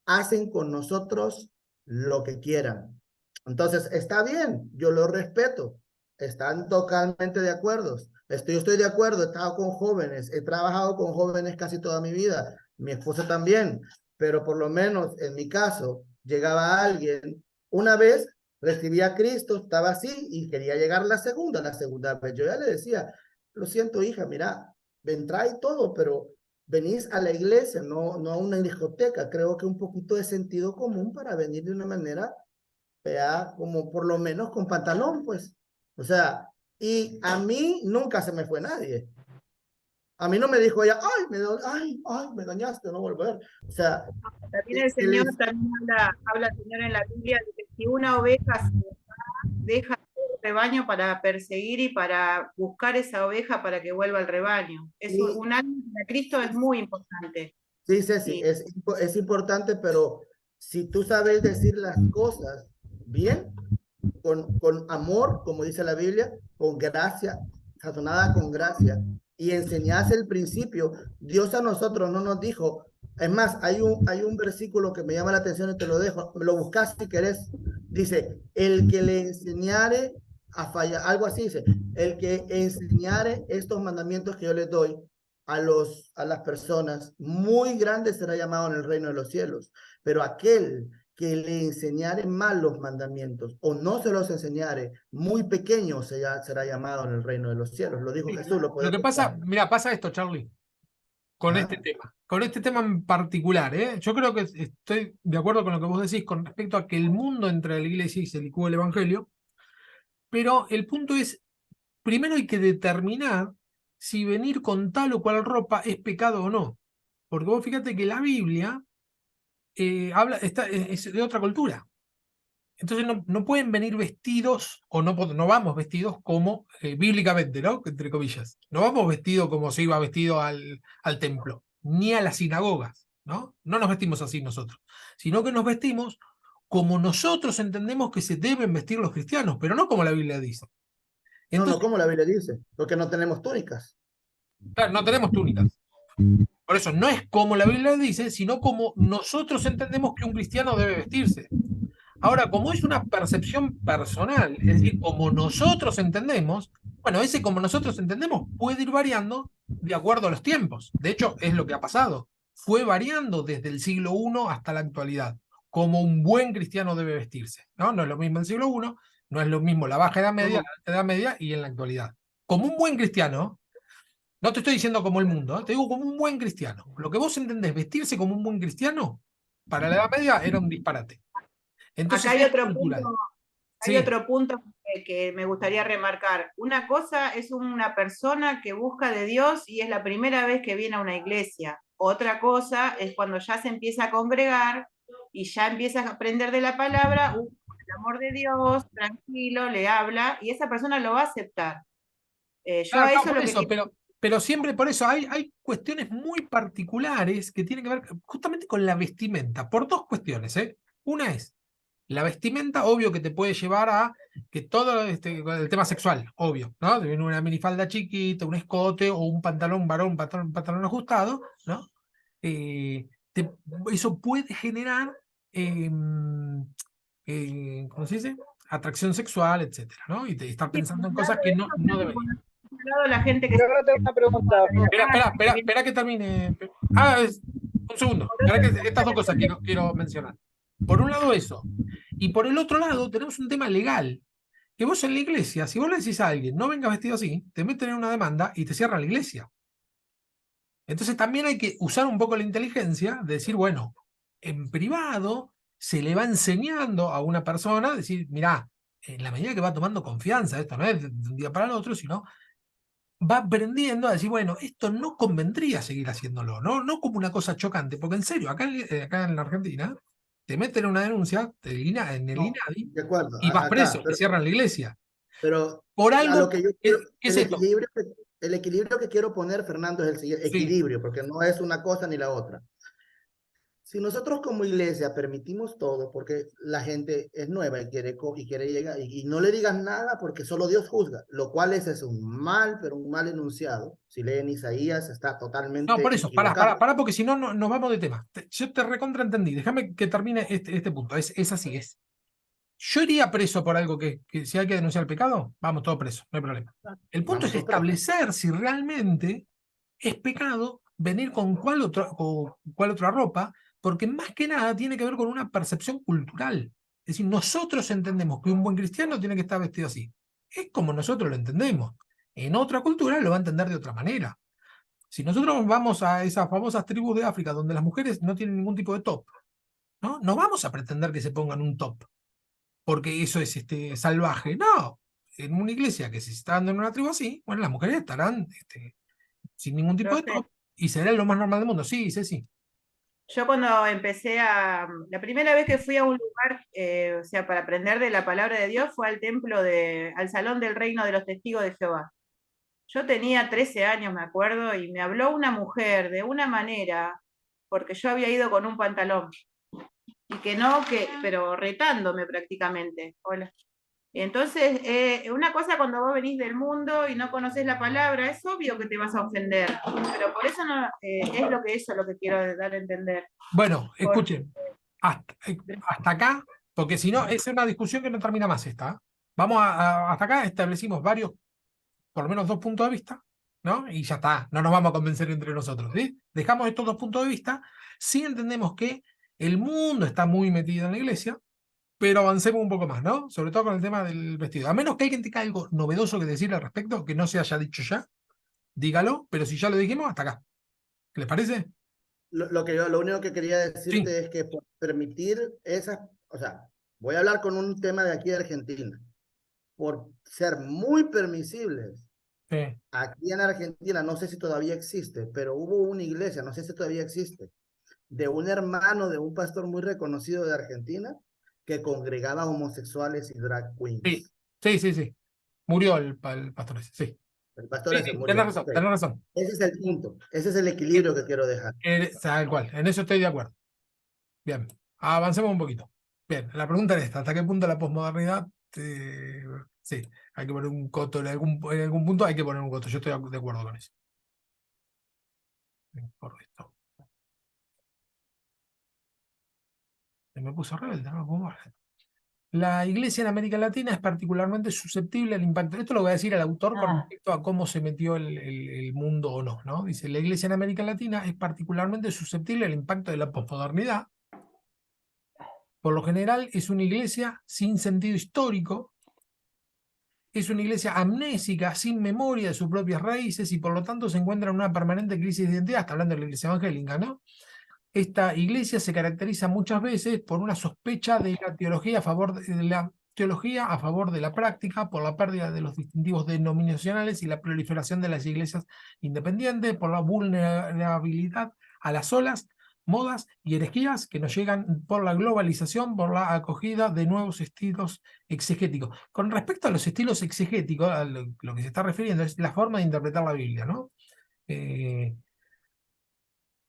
hacen con nosotros lo que quieran. Entonces, está bien, yo lo respeto, están totalmente de acuerdo. Yo estoy de acuerdo, he estado con jóvenes, he trabajado con jóvenes casi toda mi vida, mi esposa también, pero por lo menos en mi caso, llegaba alguien, una vez recibí a Cristo, estaba así y quería llegar la segunda vez. Yo ya le decía, lo siento hija, mira, vendrá y todo, pero venís a la iglesia, no a una discoteca. Creo que un poquito de sentido común para venir de una manera, vea, como por lo menos con pantalón, pues. O sea, y a mí nunca se me fue nadie. A mí no me dijo ella, me dañaste, no volver. O sea,
También el Señor también habla el Señor en la Biblia de que si una oveja deja el rebaño para perseguir y para buscar esa oveja para que vuelva al rebaño. Un alma de Cristo es muy importante.
Sí, Ceci, es importante, pero si tú sabes decir las cosas bien, con amor, como dice la Biblia, con gracia, sazonada con gracia, y enseñas el principio, Dios a nosotros no nos dijo, es más, hay un versículo que me llama la atención y te lo dejo, lo buscas si querés, dice, el que le enseñare a fallar, algo así dice, el que enseñare estos mandamientos que yo les doy, a las personas, muy grande será llamado en el reino de los cielos, pero aquel que le enseñare mal los mandamientos o no se los enseñare, muy pequeño será llamado en el reino de los cielos. Lo dijo Jesús, lo
Lo
puede
que pasa,
buscar.
mira, pasa esto, Charlie, con este tema. Con este tema en particular, ¿eh? Yo creo que estoy de acuerdo con lo que vos decís con respecto a que el mundo entre la iglesia y se licúa el evangelio, pero el punto es, primero hay que determinar si venir con tal o cual ropa es pecado o no. Porque vos fíjate que la Biblia es de otra cultura. Entonces no pueden venir vestidos, o no vamos vestidos como bíblicamente, ¿no? Entre comillas. No vamos vestidos como se iba vestido al templo, ni a las sinagogas, ¿no? No nos vestimos así nosotros, sino que nos vestimos como nosotros entendemos que se deben vestir los cristianos, pero no como la Biblia dice.
No,
Entonces,
como la Biblia dice, porque no tenemos túnicas.
claro, no tenemos túnicas. Por eso no es como la Biblia dice, sino como nosotros entendemos que un cristiano debe vestirse. Ahora, como es una percepción personal, es decir, como nosotros entendemos, bueno, ese como nosotros entendemos puede ir variando de acuerdo a los tiempos. De hecho, es lo que ha pasado. Fue variando desde el siglo I hasta la actualidad, como un buen cristiano debe vestirse, ¿no? No es lo mismo el siglo I, no es lo mismo la baja edad media, la alta edad media y en la actualidad. Como un buen cristiano, no te estoy diciendo como el mundo, te digo como un buen cristiano. Lo que vos entendés, vestirse como un buen cristiano, para la edad media era un disparate. Entonces
Acá hay
es
otro
cultural.
punto, hay
Sí,
otro punto que me gustaría remarcar. Una cosa es una persona que busca de Dios y es la primera vez que viene a una iglesia. Otra cosa es cuando ya se empieza a congregar y ya empieza a aprender de la palabra, el amor de Dios, tranquilo, le habla y esa persona lo va a aceptar. Yo a
claro,
eso es
por
lo que
eso,
quiero.
pero siempre por eso hay cuestiones muy particulares que tienen que ver justamente con la vestimenta, por dos cuestiones, ¿eh? Una es la vestimenta, obvio que te puede llevar a que todo el tema sexual, obvio, ¿no? De una minifalda chiquita, un escote o un pantalón varón, un pantalón ajustado, ¿no? Eh, te- Eso puede generar, ¿cómo se dice? Atracción sexual, etcétera, ¿no? Y te estar
Sí, por
pensando en
un lado
cosas que
eso,
no
pero por
deberían.
otro lado la gente que
Yo
se
ahora tengo una pregunta.
Espera que termine. Un segundo. Espera que estas dos cosas quiero mencionar. Por un lado eso. Y por el otro lado tenemos un tema legal. Que vos en la iglesia, si vos le decís a alguien, no venga vestido así, te meten en una demanda y te cierran la iglesia. Entonces también hay que usar un poco la inteligencia de decir, bueno, en privado se le va enseñando a una persona, decir, mirá, en la medida que va tomando confianza, esto no es de un día para el otro, sino va aprendiendo a decir, bueno, esto no convendría seguir haciéndolo, no como una cosa chocante, porque en serio, acá en la Argentina, te meten una denuncia en el
No,
INADI
de acuerdo,
y vas
acá,
preso, te cierran la iglesia.
pero
Por
a lo
algo,
que yo quiero,
¿qué es esto?
el equilibrio que quiero poner, Fernando, es el siguiente,
Sí.
equilibrio, porque no es una cosa ni la otra. Si nosotros como iglesia permitimos todo, porque la gente es nueva y quiere llegar, y no le digas nada porque solo Dios juzga, lo cual es un mal, pero un mal enunciado. Si leen Isaías, está
No,
totalmente
por eso,
equivocado.
porque si no, nos vamos de tema. Yo te recontraentendí, déjame que termine este punto, es así, es. Yo iría preso por algo que si hay que denunciar el pecado, vamos todos presos, no hay problema. El punto
Vamos
es
todos presos.
establecer si realmente es pecado venir con cuál otra ropa, porque más que nada tiene que ver con una percepción cultural. Es decir, nosotros entendemos que un buen cristiano tiene que estar vestido así. Es como nosotros lo entendemos. En otra cultura lo va a entender de otra manera. Si nosotros vamos a esas famosas tribus de África donde las mujeres no tienen ningún tipo de top, ¿no? No vamos a pretender que se pongan un top, porque eso es salvaje. No, en una iglesia que se está dando en una tribu así, bueno, las mujeres estarán sin ningún tipo de
Profe,
top y será lo más normal del mundo. Sí, sí, sí.
yo cuando la primera vez que fui a un lugar, o sea, para aprender de la palabra de Dios, fue al al Salón del Reino de los Testigos de Jehová. Yo tenía 13 años, me acuerdo, y me habló una mujer de una manera, porque yo había ido con un pantalón, y pero retándome prácticamente. Hola. Entonces, una cosa cuando vos venís del mundo y no conoces la palabra, es obvio que te vas a ofender, pero por eso no, es lo que quiero dar a entender.
Bueno,
Porque
escuchen, hasta acá, porque si no, es una discusión que no termina más esta. ¿Eh? Hasta acá establecimos varios, por lo menos dos puntos de vista, ¿no? Y ya está, no nos vamos a convencer entre nosotros, ¿sí? Dejamos estos dos puntos de vista, sí entendemos que el mundo está muy metido en la iglesia, pero avancemos un poco más, ¿no? Sobre todo con el tema del vestido. A menos que alguien tenga algo novedoso que decir al respecto, que no se haya dicho ya, dígalo, pero si ya lo dijimos, hasta acá. ¿Qué les parece?
Lo único que quería
Sí.
decirte es que por permitir esas, o sea, voy a hablar con un tema de aquí de Argentina, por ser muy permisibles.
Sí.
Aquí en Argentina, no sé si todavía existe, pero hubo una iglesia, no sé si todavía existe, de un hermano de un pastor muy reconocido de Argentina que congregaba homosexuales y drag
Sí,
queens.
sí. Murió el pastor ese, sí.
El pastor
Sí,
ese
sí,
murió.
tenés razón,
Ok.
tenés razón.
Ese es el punto, ese es el equilibrio que quiero dejar.
Tal cual, en eso estoy de acuerdo. Bien, avancemos un poquito. Bien, la pregunta es esta, ¿hasta qué punto la posmodernidad? Sí, hay que poner un coto, en algún punto hay que poner un coto, yo estoy de acuerdo con eso. Correcto. Me puso rebelde, no lo puedo ver. La iglesia en América Latina es particularmente susceptible al impacto. Esto lo voy a decir al autor con respecto a cómo se metió el mundo o no, ¿no? Dice, la iglesia en América Latina es particularmente susceptible al impacto de la posmodernidad. Por lo general es una iglesia sin sentido histórico, es una iglesia amnésica, sin memoria de sus propias raíces y por lo tanto se encuentra en una permanente crisis de identidad. Está hablando de la iglesia evangélica, ¿no? Esta iglesia se caracteriza muchas veces por una sospecha de la teología a favor de la práctica, por la pérdida de los distintivos denominacionales y la proliferación de las iglesias independientes, por la vulnerabilidad a las olas, modas y herejías que nos llegan por la globalización, por la acogida de nuevos estilos exegéticos. Con respecto a los estilos exegéticos, a lo que se está refiriendo es la forma de interpretar la Biblia, ¿no?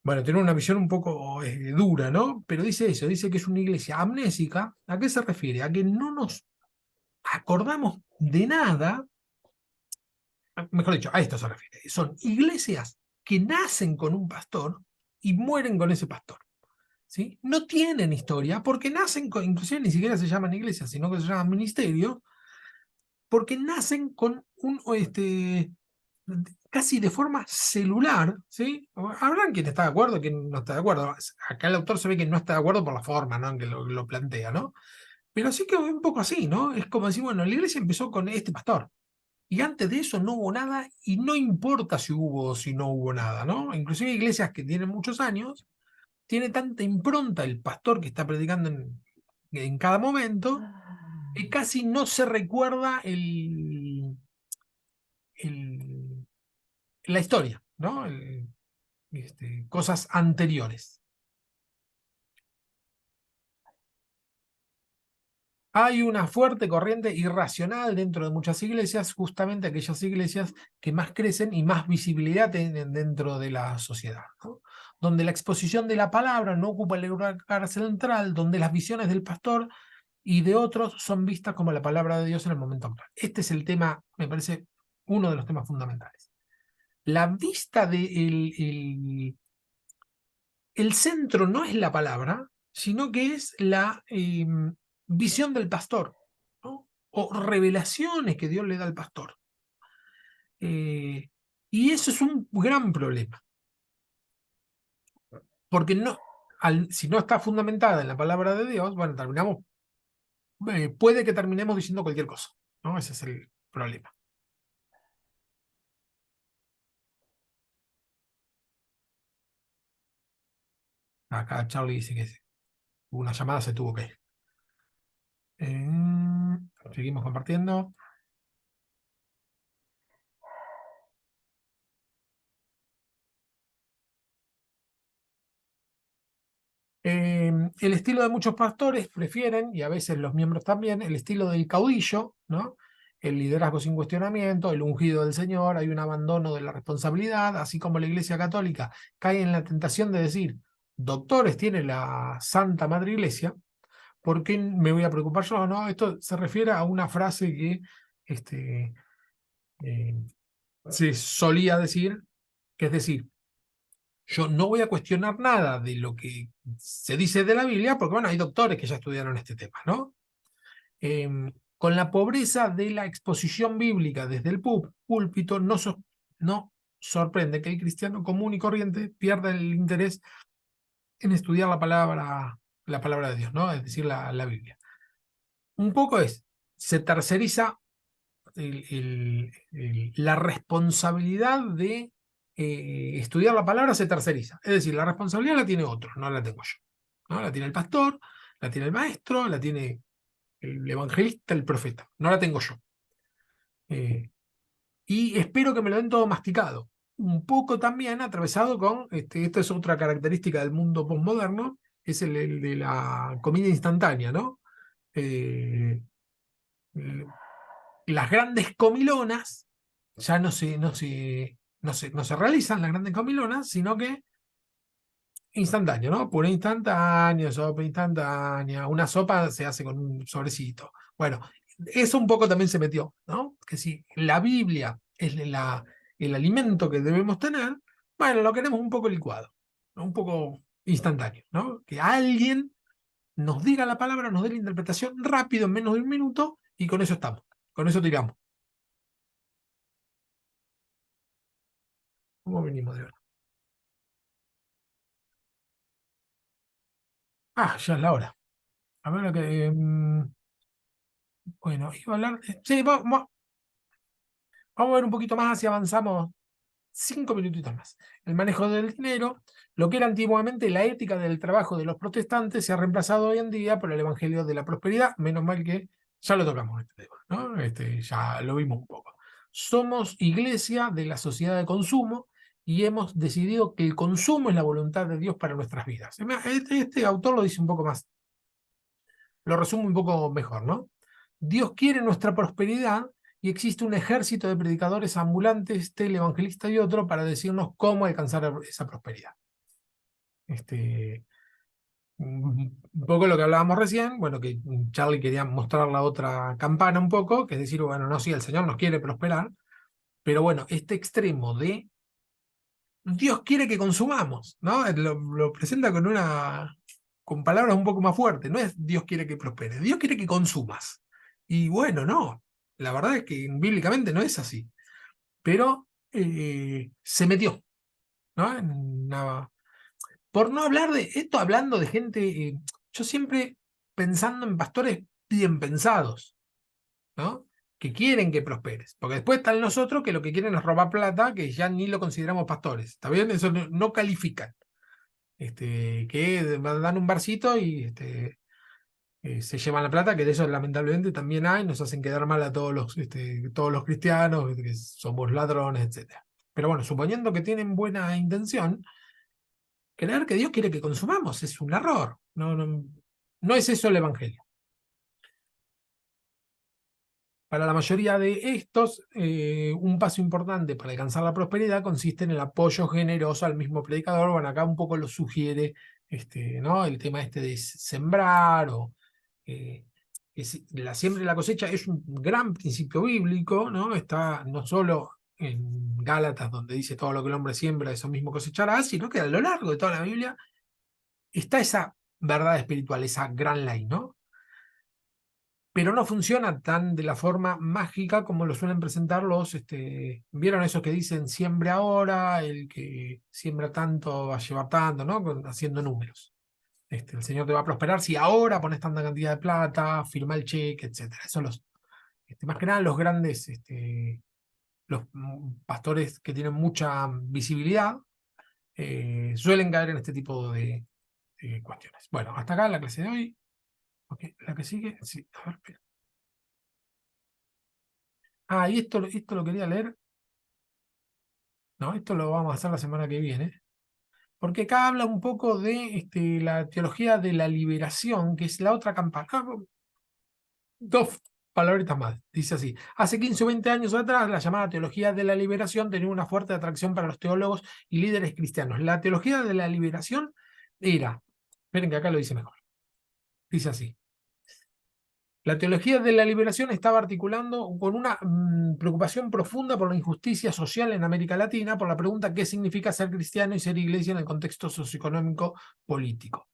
Bueno, tiene una visión un poco dura, ¿no? Pero dice eso, dice que es una iglesia amnésica. ¿A qué se refiere? A que no nos acordamos de nada, mejor dicho, a esto se refiere. Son iglesias que nacen con un pastor y mueren con ese pastor, ¿sí? No tienen historia porque nacen con, inclusive ni siquiera se llaman iglesias, sino que se llaman ministerio, porque nacen con un, casi de forma celular, ¿sí? Habrán quien está de acuerdo, quien no está de acuerdo. Acá el autor se ve que no está de acuerdo por la forma, ¿no? En que lo plantea, ¿no? Pero sí que un poco así, ¿no? Es como decir, bueno, la iglesia empezó con este pastor. Y antes de eso no hubo nada, y no importa si hubo o si no hubo nada, ¿no? Inclusive iglesias que tienen muchos años, tiene tanta impronta el pastor que está predicando en cada momento, que casi no se recuerda la historia, ¿no? Cosas anteriores. Hay una fuerte corriente irracional dentro de muchas iglesias, justamente aquellas iglesias que más crecen y más visibilidad tienen dentro de la sociedad, ¿no? Donde la exposición de la palabra no ocupa el lugar central, donde las visiones del pastor y de otros son vistas como la palabra de Dios en el momento actual. Este es el tema, me parece, uno de los temas fundamentales. La vista el centro no es la palabra, sino que es la visión del pastor, ¿no? O revelaciones que Dios le da al pastor. Y eso es un gran problema, porque no, si no está fundamentada en la palabra de Dios, bueno, puede que terminemos diciendo cualquier cosa, ¿no? Ese es el problema. Acá Charlie dice que una llamada se tuvo que ir. Seguimos compartiendo. El estilo de muchos pastores prefieren, y a veces los miembros también, el estilo del caudillo, ¿no? El liderazgo sin cuestionamiento, el ungido del Señor, hay un abandono de la responsabilidad, así como la Iglesia Católica cae en la tentación de decir, doctores tiene la Santa Madre Iglesia, ¿por qué me voy a preocupar yo? No, esto se refiere a una frase que se solía decir, que es decir, yo no voy a cuestionar nada de lo que se dice de la Biblia, porque bueno, hay doctores que ya estudiaron este tema, ¿no? Con la pobreza de la exposición bíblica desde el púlpito, no sorprende que el cristiano común y corriente pierda el interés en estudiar la palabra de Dios, ¿no? Es decir, la Biblia. Un poco se terceriza la responsabilidad de estudiar la palabra, se terceriza. Es decir, la responsabilidad la tiene otro, no la tengo yo, ¿no? La tiene el pastor, la tiene el maestro, la tiene el evangelista, el profeta, no la tengo yo. Y espero que me lo den todo masticado. Un poco también atravesado con, esta es otra característica del mundo posmoderno, es el de la comida instantánea, ¿no? Eh, las grandes comilonas ya no se realizan las grandes comilonas, sino que instantáneo, ¿no? Puré instantáneo, sopa instantánea, una sopa se hace con un sobrecito. Bueno, eso un poco también se metió, ¿no? Que si la Biblia es el alimento que debemos tener, bueno, lo queremos un poco licuado, ¿no? Un poco instantáneo, ¿no? Que alguien nos diga la palabra, nos dé la interpretación rápido, en menos de un minuto, y con eso estamos, con eso tiramos. ¿Cómo venimos de verdad? Ah, ya es la hora. A ver lo que... bueno, iba a hablar... sí, vamos a ver un poquito más si avanzamos 5 minutitos más. El manejo del dinero, lo que era antiguamente la ética del trabajo de los protestantes, se ha reemplazado hoy en día por el evangelio de la prosperidad. Menos mal que ya lo tocamos este tema, ¿no? Ya lo vimos un poco. Somos iglesia de la sociedad de consumo y hemos decidido que el consumo es la voluntad de Dios para nuestras vidas. Este autor lo dice un poco más, lo resumo un poco mejor, ¿no? Dios quiere nuestra prosperidad y existe un ejército de predicadores ambulantes, televangelistas y otros para decirnos cómo alcanzar esa prosperidad. Un poco lo que hablábamos recién, bueno, que Charlie quería mostrar la otra campana un poco, que es decir, bueno, no, sí, el Señor nos quiere prosperar, pero bueno, este extremo de Dios quiere que consumamos, ¿no? Lo presenta con palabras un poco más fuertes, no es Dios quiere que prosperes, Dios quiere que consumas. Y bueno, no, la verdad es que bíblicamente no es así, pero se metió, ¿no? Por no hablar de esto, hablando de gente, yo siempre pensando en pastores bien pensados, ¿no? Que quieren que prosperes, porque después están los otros que lo que quieren es robar plata, que ya ni lo consideramos pastores, ¿está bien? Eso no califican. Que dan un barcito y se llevan la plata, que de eso lamentablemente también hay, nos hacen quedar mal a todos los cristianos, que somos ladrones, etc. Pero bueno, suponiendo que tienen buena intención, creer que Dios quiere que consumamos es un error. No es eso el Evangelio. Para la mayoría de estos, un paso importante para alcanzar la prosperidad consiste en el apoyo generoso al mismo predicador. Bueno, acá un poco lo sugiere, ¿no? El tema de sembrar o la siembra y la cosecha es un gran principio bíblico, ¿no? Está no solo en Gálatas, donde dice todo lo que el hombre siembra, eso mismo cosechará, sino que a lo largo de toda la Biblia está esa verdad espiritual, esa gran ley, ¿no? Pero no funciona tan de la forma mágica como lo suelen presentar ¿vieron esos que dicen siembre ahora, el que siembra tanto va a llevar tanto, ¿no? Haciendo números. El Señor te va a prosperar si ahora pones tanta cantidad de plata, firma el cheque, etcétera. Eso más que nada los grandes, los pastores que tienen mucha visibilidad, suelen caer en este tipo de cuestiones. Bueno, hasta acá la clase de hoy. Okay, la que sigue, sí, a ver, espera. Ah, y esto lo quería leer. No, esto lo vamos a hacer la semana que viene. Porque acá habla un poco de la teología de la liberación, que es la otra campana. Dos palabritas más. Dice así. Hace 15 o 20 años atrás, la llamada teología de la liberación tenía una fuerte atracción para los teólogos y líderes cristianos. La teología de la liberación era, esperen que acá lo dice mejor. Dice así. La teología de la liberación estaba articulando con una preocupación profunda por la injusticia social en América Latina, por la pregunta qué significa ser cristiano y ser iglesia en el contexto socioeconómico político.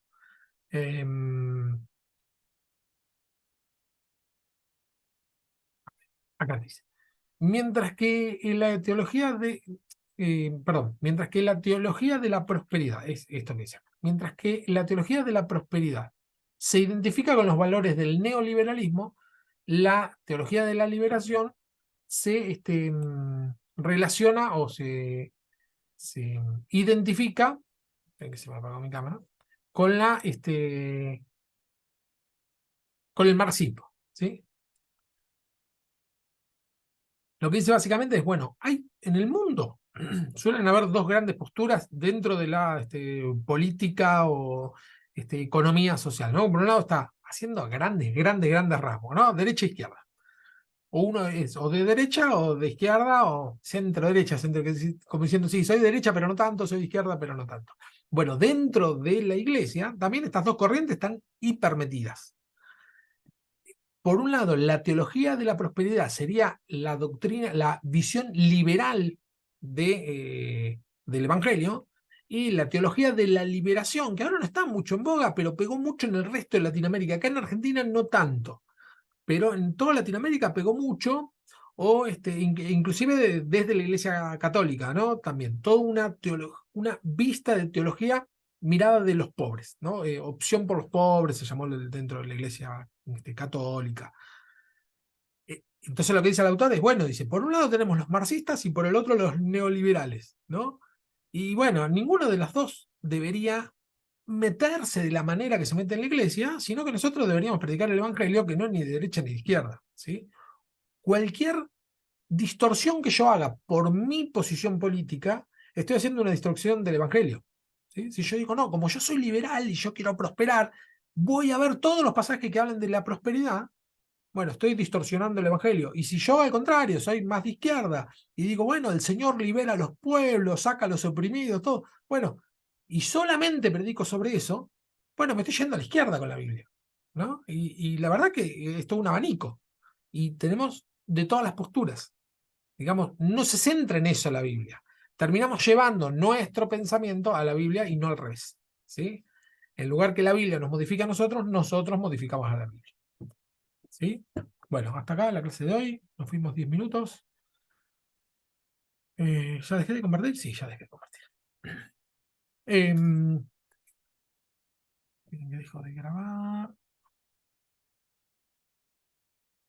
Acá dice. Mientras que la teología perdón, mientras que la teología de la prosperidad, es esto que dice, mientras que la teología de la prosperidad se identifica con los valores del neoliberalismo, la teología de la liberación se relaciona o se identifica, esperen que se me apagó mi cámara, con con el marxismo, ¿sí? Lo que dice básicamente es, bueno, hay en el mundo suelen haber dos grandes posturas dentro de la política o economía social, ¿no? Por un lado está haciendo grandes rasgos, ¿no? Derecha e izquierda. O uno es o de derecha o de izquierda o centro derecha, como diciendo, sí, soy de derecha pero no tanto, soy de izquierda pero no tanto. Bueno, dentro de la iglesia también estas dos corrientes están hipermetidas. Por un lado, la teología de la prosperidad sería la doctrina, la visión liberal del Evangelio, y la teología de la liberación, que ahora no está mucho en boga, pero pegó mucho en el resto de Latinoamérica. Acá en Argentina no tanto, pero en toda Latinoamérica pegó mucho, o inclusive desde la Iglesia Católica, ¿no? También, toda una vista de teología mirada de los pobres, ¿no? Opción por los pobres se llamó dentro de la Iglesia católica. Entonces lo que dice el autor es, bueno, dice, por un lado tenemos los marxistas y por el otro los neoliberales, ¿no? Y bueno, ninguno de las dos debería meterse de la manera que se mete en la iglesia, sino que nosotros deberíamos predicar el evangelio, que no es ni de derecha ni de izquierda, ¿sí? Cualquier distorsión que yo haga por mi posición política, estoy haciendo una distorsión del evangelio, ¿sí? Si yo digo, no, como yo soy liberal y yo quiero prosperar, voy a ver todos los pasajes que hablan de la prosperidad. Bueno, estoy distorsionando el evangelio. Y si yo al contrario soy más de izquierda y digo, bueno, el Señor libera a los pueblos, saca a los oprimidos, todo, bueno, y solamente predico sobre eso, bueno, me estoy yendo a la izquierda con la Biblia, ¿no? Y la verdad que es todo un abanico. Y tenemos de todas las posturas. Digamos, no se centra en eso la Biblia. Terminamos llevando nuestro pensamiento a la Biblia y no al revés, ¿sí? En lugar que la Biblia nos modifique a nosotros, nosotros modificamos a la Biblia. ¿Sí? Bueno, hasta acá la clase de hoy. Nos fuimos 10 minutos. ¿Ya dejé de compartir? Sí, ya dejé de compartir. Me dejo de grabar.